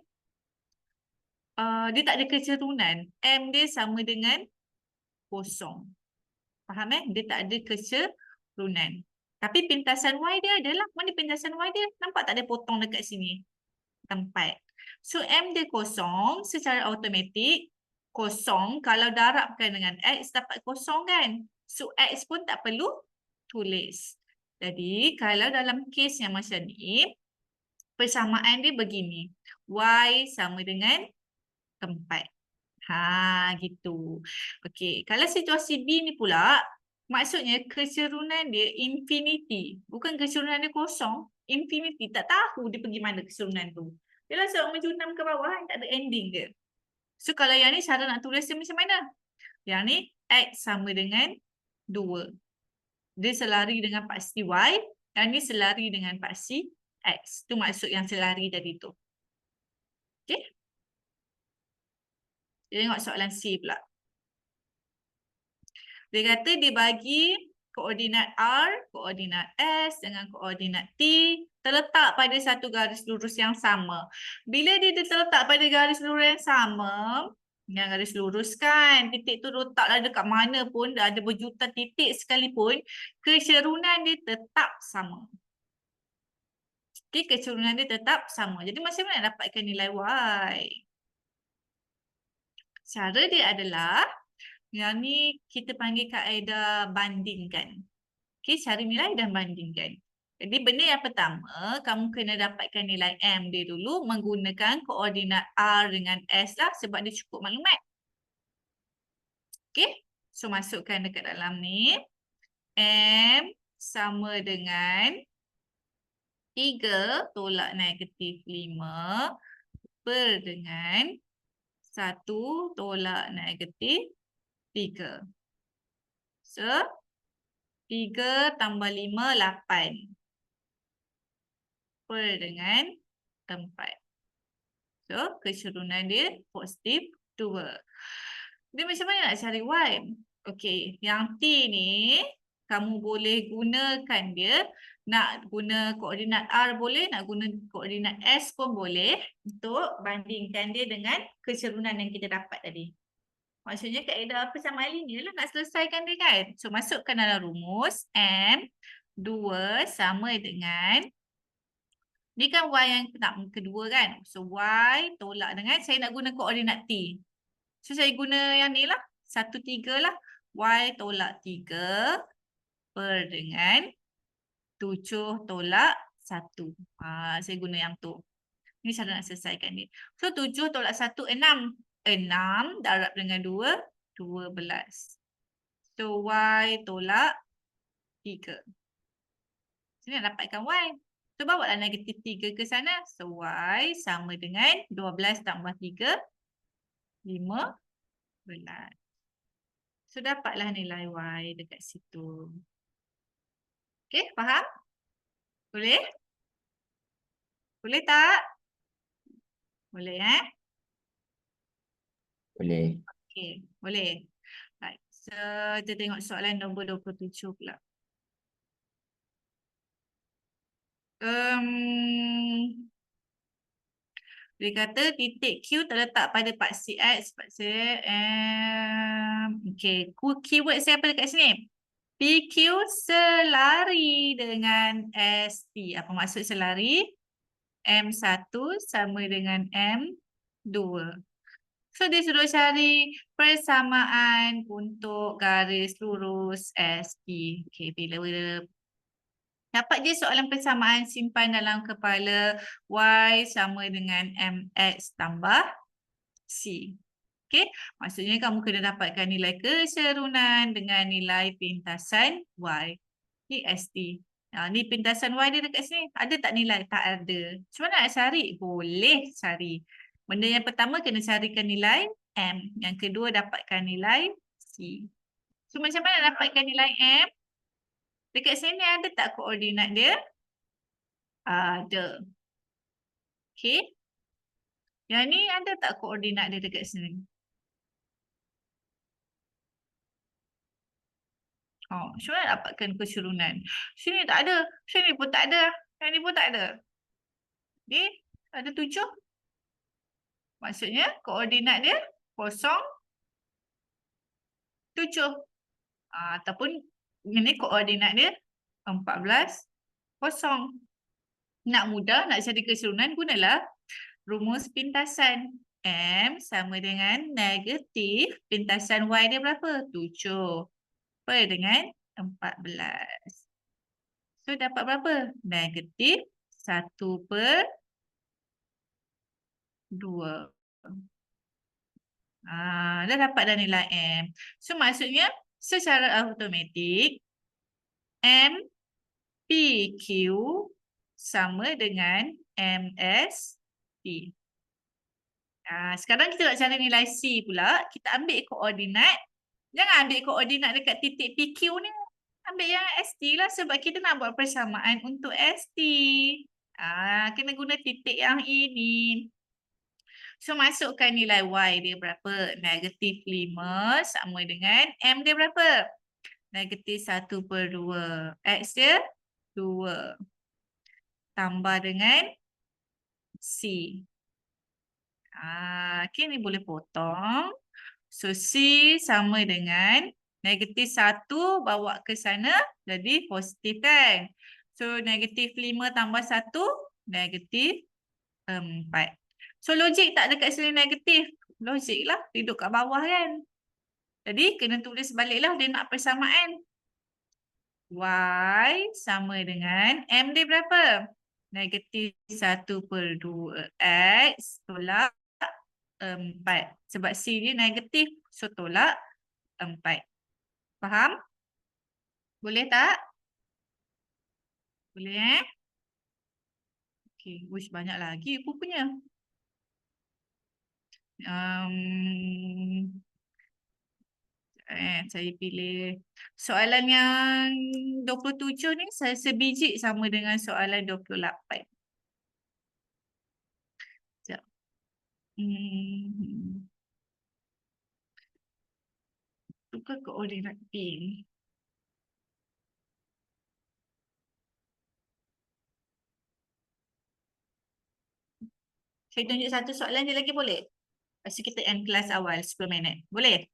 Dia tak ada kecerunan. M dia sama dengan kosong. Faham Dia tak ada kecerunan. Tapi pintasan Y dia adalah. Mana pintasan Y dia? Nampak tak ada potong dekat sini? Tempat. So M dia kosong secara automatik. Kosong kalau darabkan dengan X dapat kosong kan? So X pun tak perlu tulis. Jadi kalau dalam kes yang macam ni, persamaan dia begini. Y sama dengan 4. Gitu. Okey, kalau situasi B ni pula, maksudnya kecerunan dia infinity. Bukan kecerunan dia kosong, infinity. Tak tahu dia pergi mana kecerunan tu. Dia lah sebab menjunam ke bawah, tak ada ending dia. So kalau yang ni cara nak tulis dia macam mana? Yang ni X sama dengan 2. Dia selari dengan paksi Y, yang ni selari dengan paksi X. Tu maksud yang selari tadi tu. Okey? Kita tengok soalan C pula. Dia kata dia bagi koordinat R, koordinat S dengan koordinat T terletak pada satu garis lurus yang sama. Bila dia terletak pada garis lurus yang sama, yang garis lurus kan, titik tu letaklah dekat mana pun, dah ada berjuta titik sekalipun, kecerunan dia tetap sama. Okay, kecerunan dia tetap sama. Jadi macam mana nak dapatkan nilai Y? Cara dia adalah, yang ni kita panggil kaedah bandingkan. Okay, cari nilai dan bandingkan. Jadi benda yang pertama, kamu kena dapatkan nilai M dia dulu menggunakan koordinat R dengan S lah sebab dia cukup maklumat. Okay, so masukkan dekat dalam ni. M sama dengan 3 tolak negatif 5 per dengan 1 tolak negatif 3. So, 3 tambah 5, 8. Per dengan 4. So, kecerunan dia positif 2. Jadi macam mana nak cari Y? Okey, yang T ni kamu boleh gunakan dia. Nak guna koordinat R boleh, nak guna koordinat S pun boleh untuk bandingkan dia dengan kecerunan yang kita dapat tadi. Maksudnya kaedah persamaan linear lah nak selesaikan dia kan. So masukkan dalam rumus M 2 sama dengan, ni kan Y yang kedua kan. So Y tolak dengan, saya nak guna koordinat T. So saya guna yang ni lah, 1, 3 lah. Y tolak 3 per dengan 7 tolak 1. Saya guna yang tu. Ini cara nak selesaikan ni. So 7 tolak 1, 6. 6 darab dengan 2, 12. So Y tolak 3. Sini nak dapatkan Y. So bawa lah negatif 3 ke sana. So Y sama dengan 12 tambah 3, 15. So dapatlah nilai Y dekat situ. Okay, faham? Boleh? Boleh tak? Boleh Boleh. Okay, boleh. Right. So kita tengok soalan nombor 27 pula. Dia kata titik Q terletak pada paksi X, paksi M. Okay, keyword saya apa dekat sini? PQ selari dengan ST. Apa maksud selari? M1 sama dengan M2. So dia suruh cari persamaan untuk garis lurus ST. Okay, bila dapat je soalan persamaan, simpan dalam kepala. Y sama dengan MX tambah C. Okay, maksudnya kamu kena dapatkan nilai kecerunan dengan nilai pintasan Y. Ni ST. Ni pintasan Y dia dekat sini. Ada tak nilai? Tak ada. Macam mana nak cari? Boleh cari. Benda yang pertama kena carikan nilai M. Yang kedua dapatkan nilai C. So macam mana dapatkan nilai M? Dekat sini ada tak koordinat dia? Ada. Okay. Yang ni ada tak koordinat dia dekat sini? Oh, macam mana dapatkan kecerunan? Sini tak ada. Sini pun tak ada. Yang ni pun tak ada. Ni ada 7. Maksudnya koordinat dia 0, 7. Ataupun ini koordinat dia 14, 0. Nak mudah, nak cari kecerunan, gunalah rumus pintasan. M sama dengan negatif pintasan Y dia berapa? 7 per dengan 14. So dapat berapa? Negatif 1 per 2. Dah dapat dah nilai M. So maksudnya secara automatik M PQ sama dengan MSP. Sekarang kita nak cari nilai C pula. Kita ambil koordinat. Jangan ambil koordinat dekat titik PQ ni. Ambil yang ST lah sebab kita nak buat persamaan untuk ST. Kena guna titik yang ini. So masukkan nilai Y dia berapa? Negatif 5 sama dengan M dia berapa? Negatif 1 per 2. X dia 2. Tambah dengan C. Okay, ni boleh potong. So C sama dengan negatif 1 bawa ke sana jadi positif kan? So negatif 5 tambah 1 negatif 4. So logik tak dekat sini negatif? Logik lah, duduk kat bawah kan. Jadi kena tulis baliklah dia nak persamaan. Y sama dengan M dia berapa? Negatif 1/2 X tolak 4. Sebab C dia negatif, so tolak 4. Faham? Boleh tak? Boleh Okay, wish banyak lagi aku punya. Saya pilih soalan yang 27 ni saya sebiji sama dengan soalan 28. Sekejap. Tukar koordinat pin. Saya tunjuk satu soalan je lagi boleh? Lepas tu kita end kelas awal 10 minit. Boleh?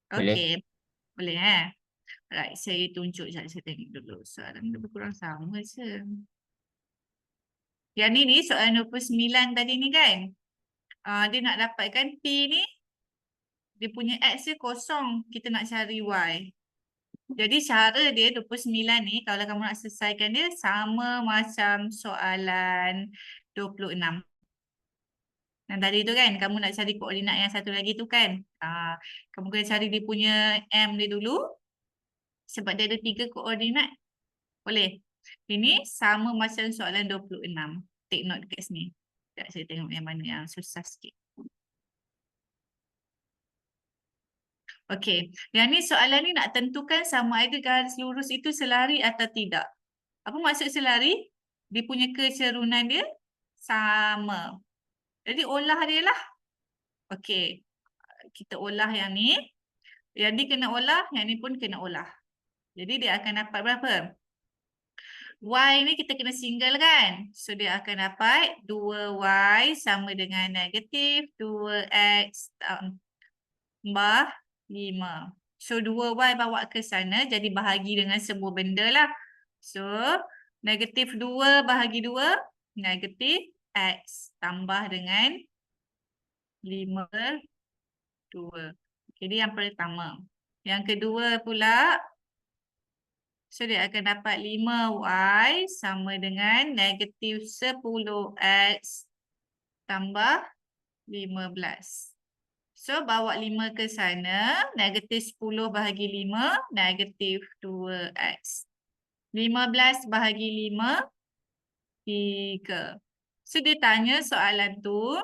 Boleh. Okey. Boleh Right, saya tunjuk sekejap. Saya tengok dulu. Soalan lebih kurang sama je. Yang ni soalan 29 tadi ni kan? Dia nak dapatkan P ni. Dia punya X dia kosong. Kita nak cari Y. Jadi cara dia 29 ni kalau kamu nak selesaikan dia sama macam soalan 26. Yang tadi tu kan, kamu nak cari koordinat yang satu lagi tu kan. Kamu kena cari dia punya M dia dulu. Sebab dia ada 3 koordinat. Boleh? Ini sama macam soalan 26. Take note dekat sini. Sekejap saya tengok yang mana yang susah sikit. Okey, yang ni soalan ni nak tentukan sama ada garis lurus itu selari atau tidak. Apa maksud selari? Dia punya kecerunan dia sama. Jadi olah dia lah. Okey, kita olah yang ni. Yang ni kena olah, yang ni pun kena olah. Jadi dia akan dapat berapa? Y ni kita kena single kan? So dia akan dapat 2Y sama dengan negatif 2X tambah 5. So 2Y bawa ke sana jadi bahagi dengan semua benda lah. So negatif 2 bahagi 2 negatif X tambah dengan 5 2. Jadi yang pertama. Yang kedua pula, so dia akan dapat 5Y sama dengan negatif 10X tambah 15. So bawa 5 ke sana, negatif 10 bahagi 5, negatif 2X. 15 bahagi 5, 3. So dia tanya soalan tu,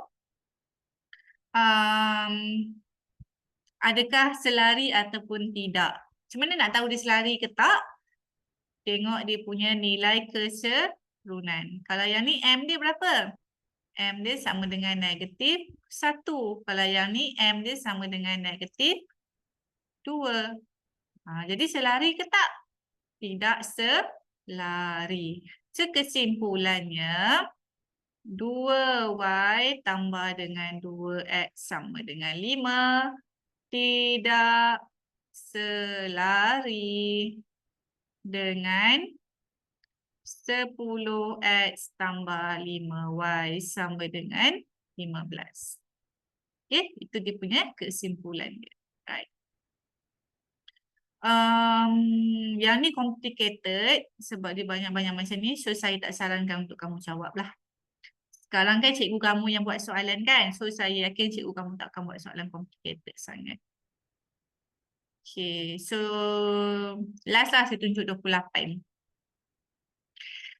adakah selari ataupun tidak? Macam mana nak tahu dia selari ke tak? Tengok dia punya nilai kecerunan. Kalau yang ni M dia berapa? M dia sama dengan negatif 1. Kalau yang ni M dia sama dengan negatif 2. Jadi selari ke tak? Tidak selari. So kesimpulannya 2Y tambah dengan 2X sama dengan 5 tidak selari dengan 10X tambah 5Y sama dengan 15. Okay, itu dia punya kesimpulan dia. Right. Yang ni complicated sebab dia banyak-banyak macam ni. So saya tak sarankan untuk kamu jawab lah. Sekarang kan cikgu kamu yang buat soalan kan. So saya yakin cikgu kamu takkan buat soalan complicated sangat. Okay, so last lah saya tunjuk 28.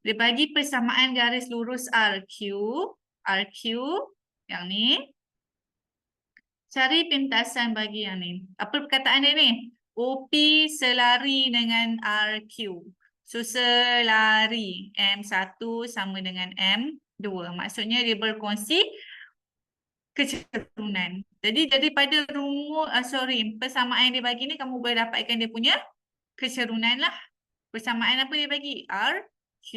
Dia bagi persamaan garis lurus RQ yang ni. Cari pintasan bagi yang ni. Apa perkataan dia ni? OP selari dengan RQ. So selari M1 sama dengan M2. Maksudnya dia berkongsi kecerunan. Jadi daripada persamaan yang dia bagi ni kamu boleh dapatkan dia punya kecerunan lah. Persamaan apa dia bagi? RQ.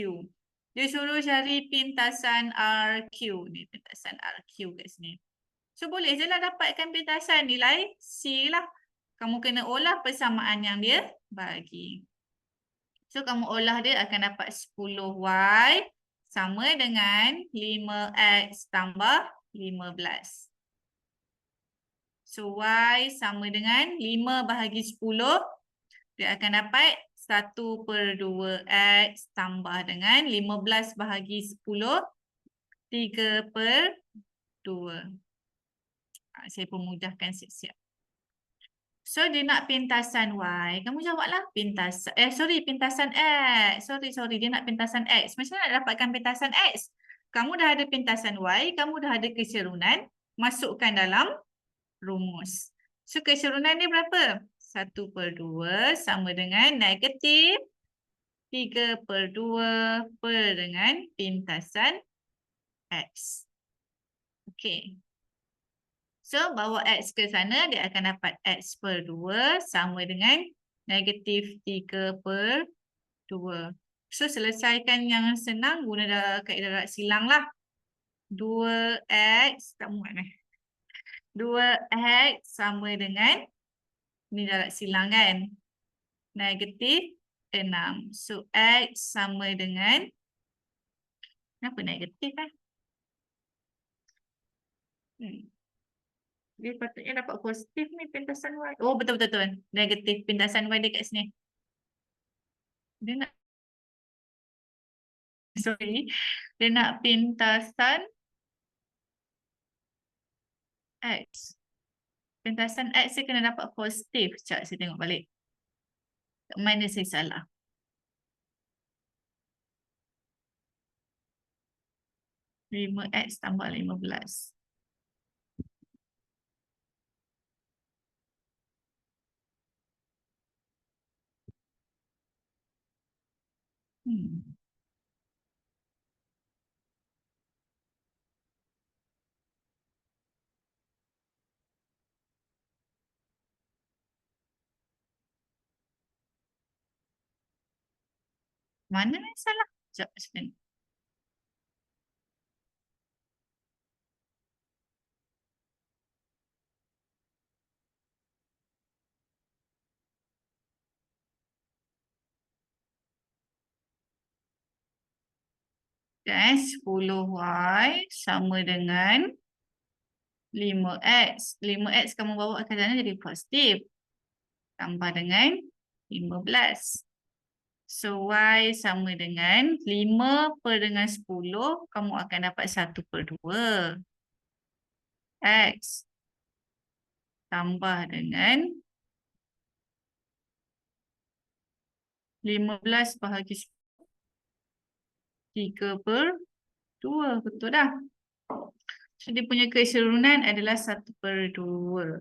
Dia suruh cari pintasan RQ. Ni pintasan RQ kat sini. So boleh je lah dapatkan pintasan nilai C lah. Kamu kena olah persamaan yang dia bagi. So, kamu olah dia akan dapat 10Y sama dengan 5X tambah 15. So, Y sama dengan 5 bahagi 10. Dia akan dapat 1/2X tambah dengan 15 bahagi 10. 3/2. Saya pemudahkan siap-siap. So, dia nak pintasan Y. Kamu jawablah pintasan. Pintasan X. Dia nak pintasan X. Macam mana nak dapatkan pintasan X? Kamu dah ada pintasan Y. Kamu dah ada keserunan. Masukkan dalam rumus. So, keserunan dia berapa? 1/2 sama dengan negatif 3/2 per dengan pintasan X. Okey. So, bawa X ke sana, dia akan dapat X/2 sama dengan negatif 3/2. So, selesaikan yang senang guna kaedah darat silang lah. 2X, tak muat ni. 2X sama dengan, ni darat silang kan? Negatif 6. So, X sama dengan, kenapa negatif kan? Dia patutnya dapat positif ni pintasan Y. Oh, betul-betul. Negatif pintasan Y dekat sini. Dia nak, dia nak pintasan X. Pintasan X dia kena dapat positif. Sekejap saya tengok balik. Kat mana saya salah? X tambah 15. Mana yang salah? Sekejap saya tengok. Dan 10Y sama dengan 5X. 5X kamu bawa ke sana jadi positif. Tambah dengan 15. So, Y sama dengan 5 per dengan 10. Kamu akan dapat 1/2. X tambah dengan 15 bahagi 3/2. Betul dah. So, dia punya keseluruhan adalah 1/2.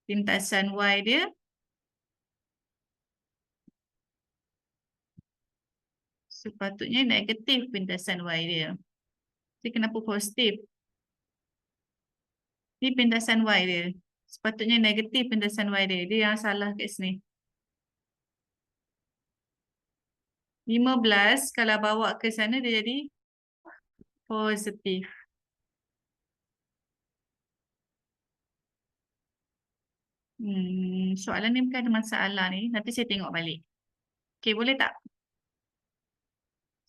Pintasan Y dia sepatutnya negatif pintasan Y dia. Jadi kenapa positif? Ni pintasan Y dia. Sepatutnya negatif pintasan Y dia. Dia yang salah kat sini. 15 kalau bawa ke sana dia jadi positif. Soalan ni bukan ada masalah ni. Nanti saya tengok balik. Okey, boleh tak?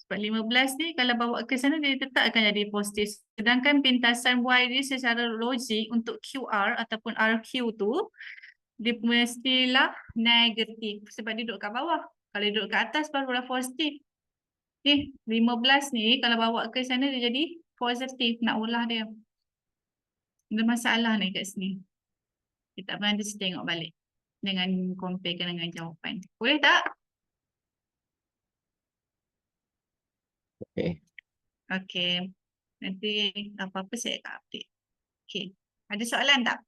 Sebab 15 ni kalau bawa ke sana dia tetap akan jadi positif. Sedangkan pintasan Y dia secara logik untuk QR ataupun RQ tu dia mestilah negatif sebab dia duduk kat bawah. Kalau dia duduk kat atas barulah positif. Ni 15 ni kalau bawa ke sana dia jadi positif. Nak ulah dia. Ada masalah ni kat sini. Kita tak pernah nanti tengok balik. Dengan comparekan dengan jawapan. Boleh tak? Okey. Okey. Nanti apa-apa saya akan update. Okey. Ada soalan tak?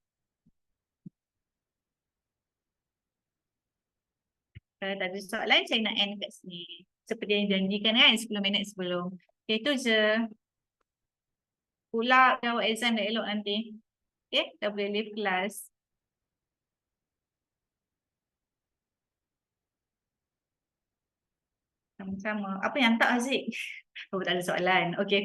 Kalau tak ada soalan, saya nak end kat sini. Seperti yang janjikan kan 10 minit sebelum. Okay, itu je. Pula jawab exam dah elok nanti. Okay, dah boleh leave kelas. Sama-sama. Apa yang tak, Haziq? Oh, tak ada soalan. Okay.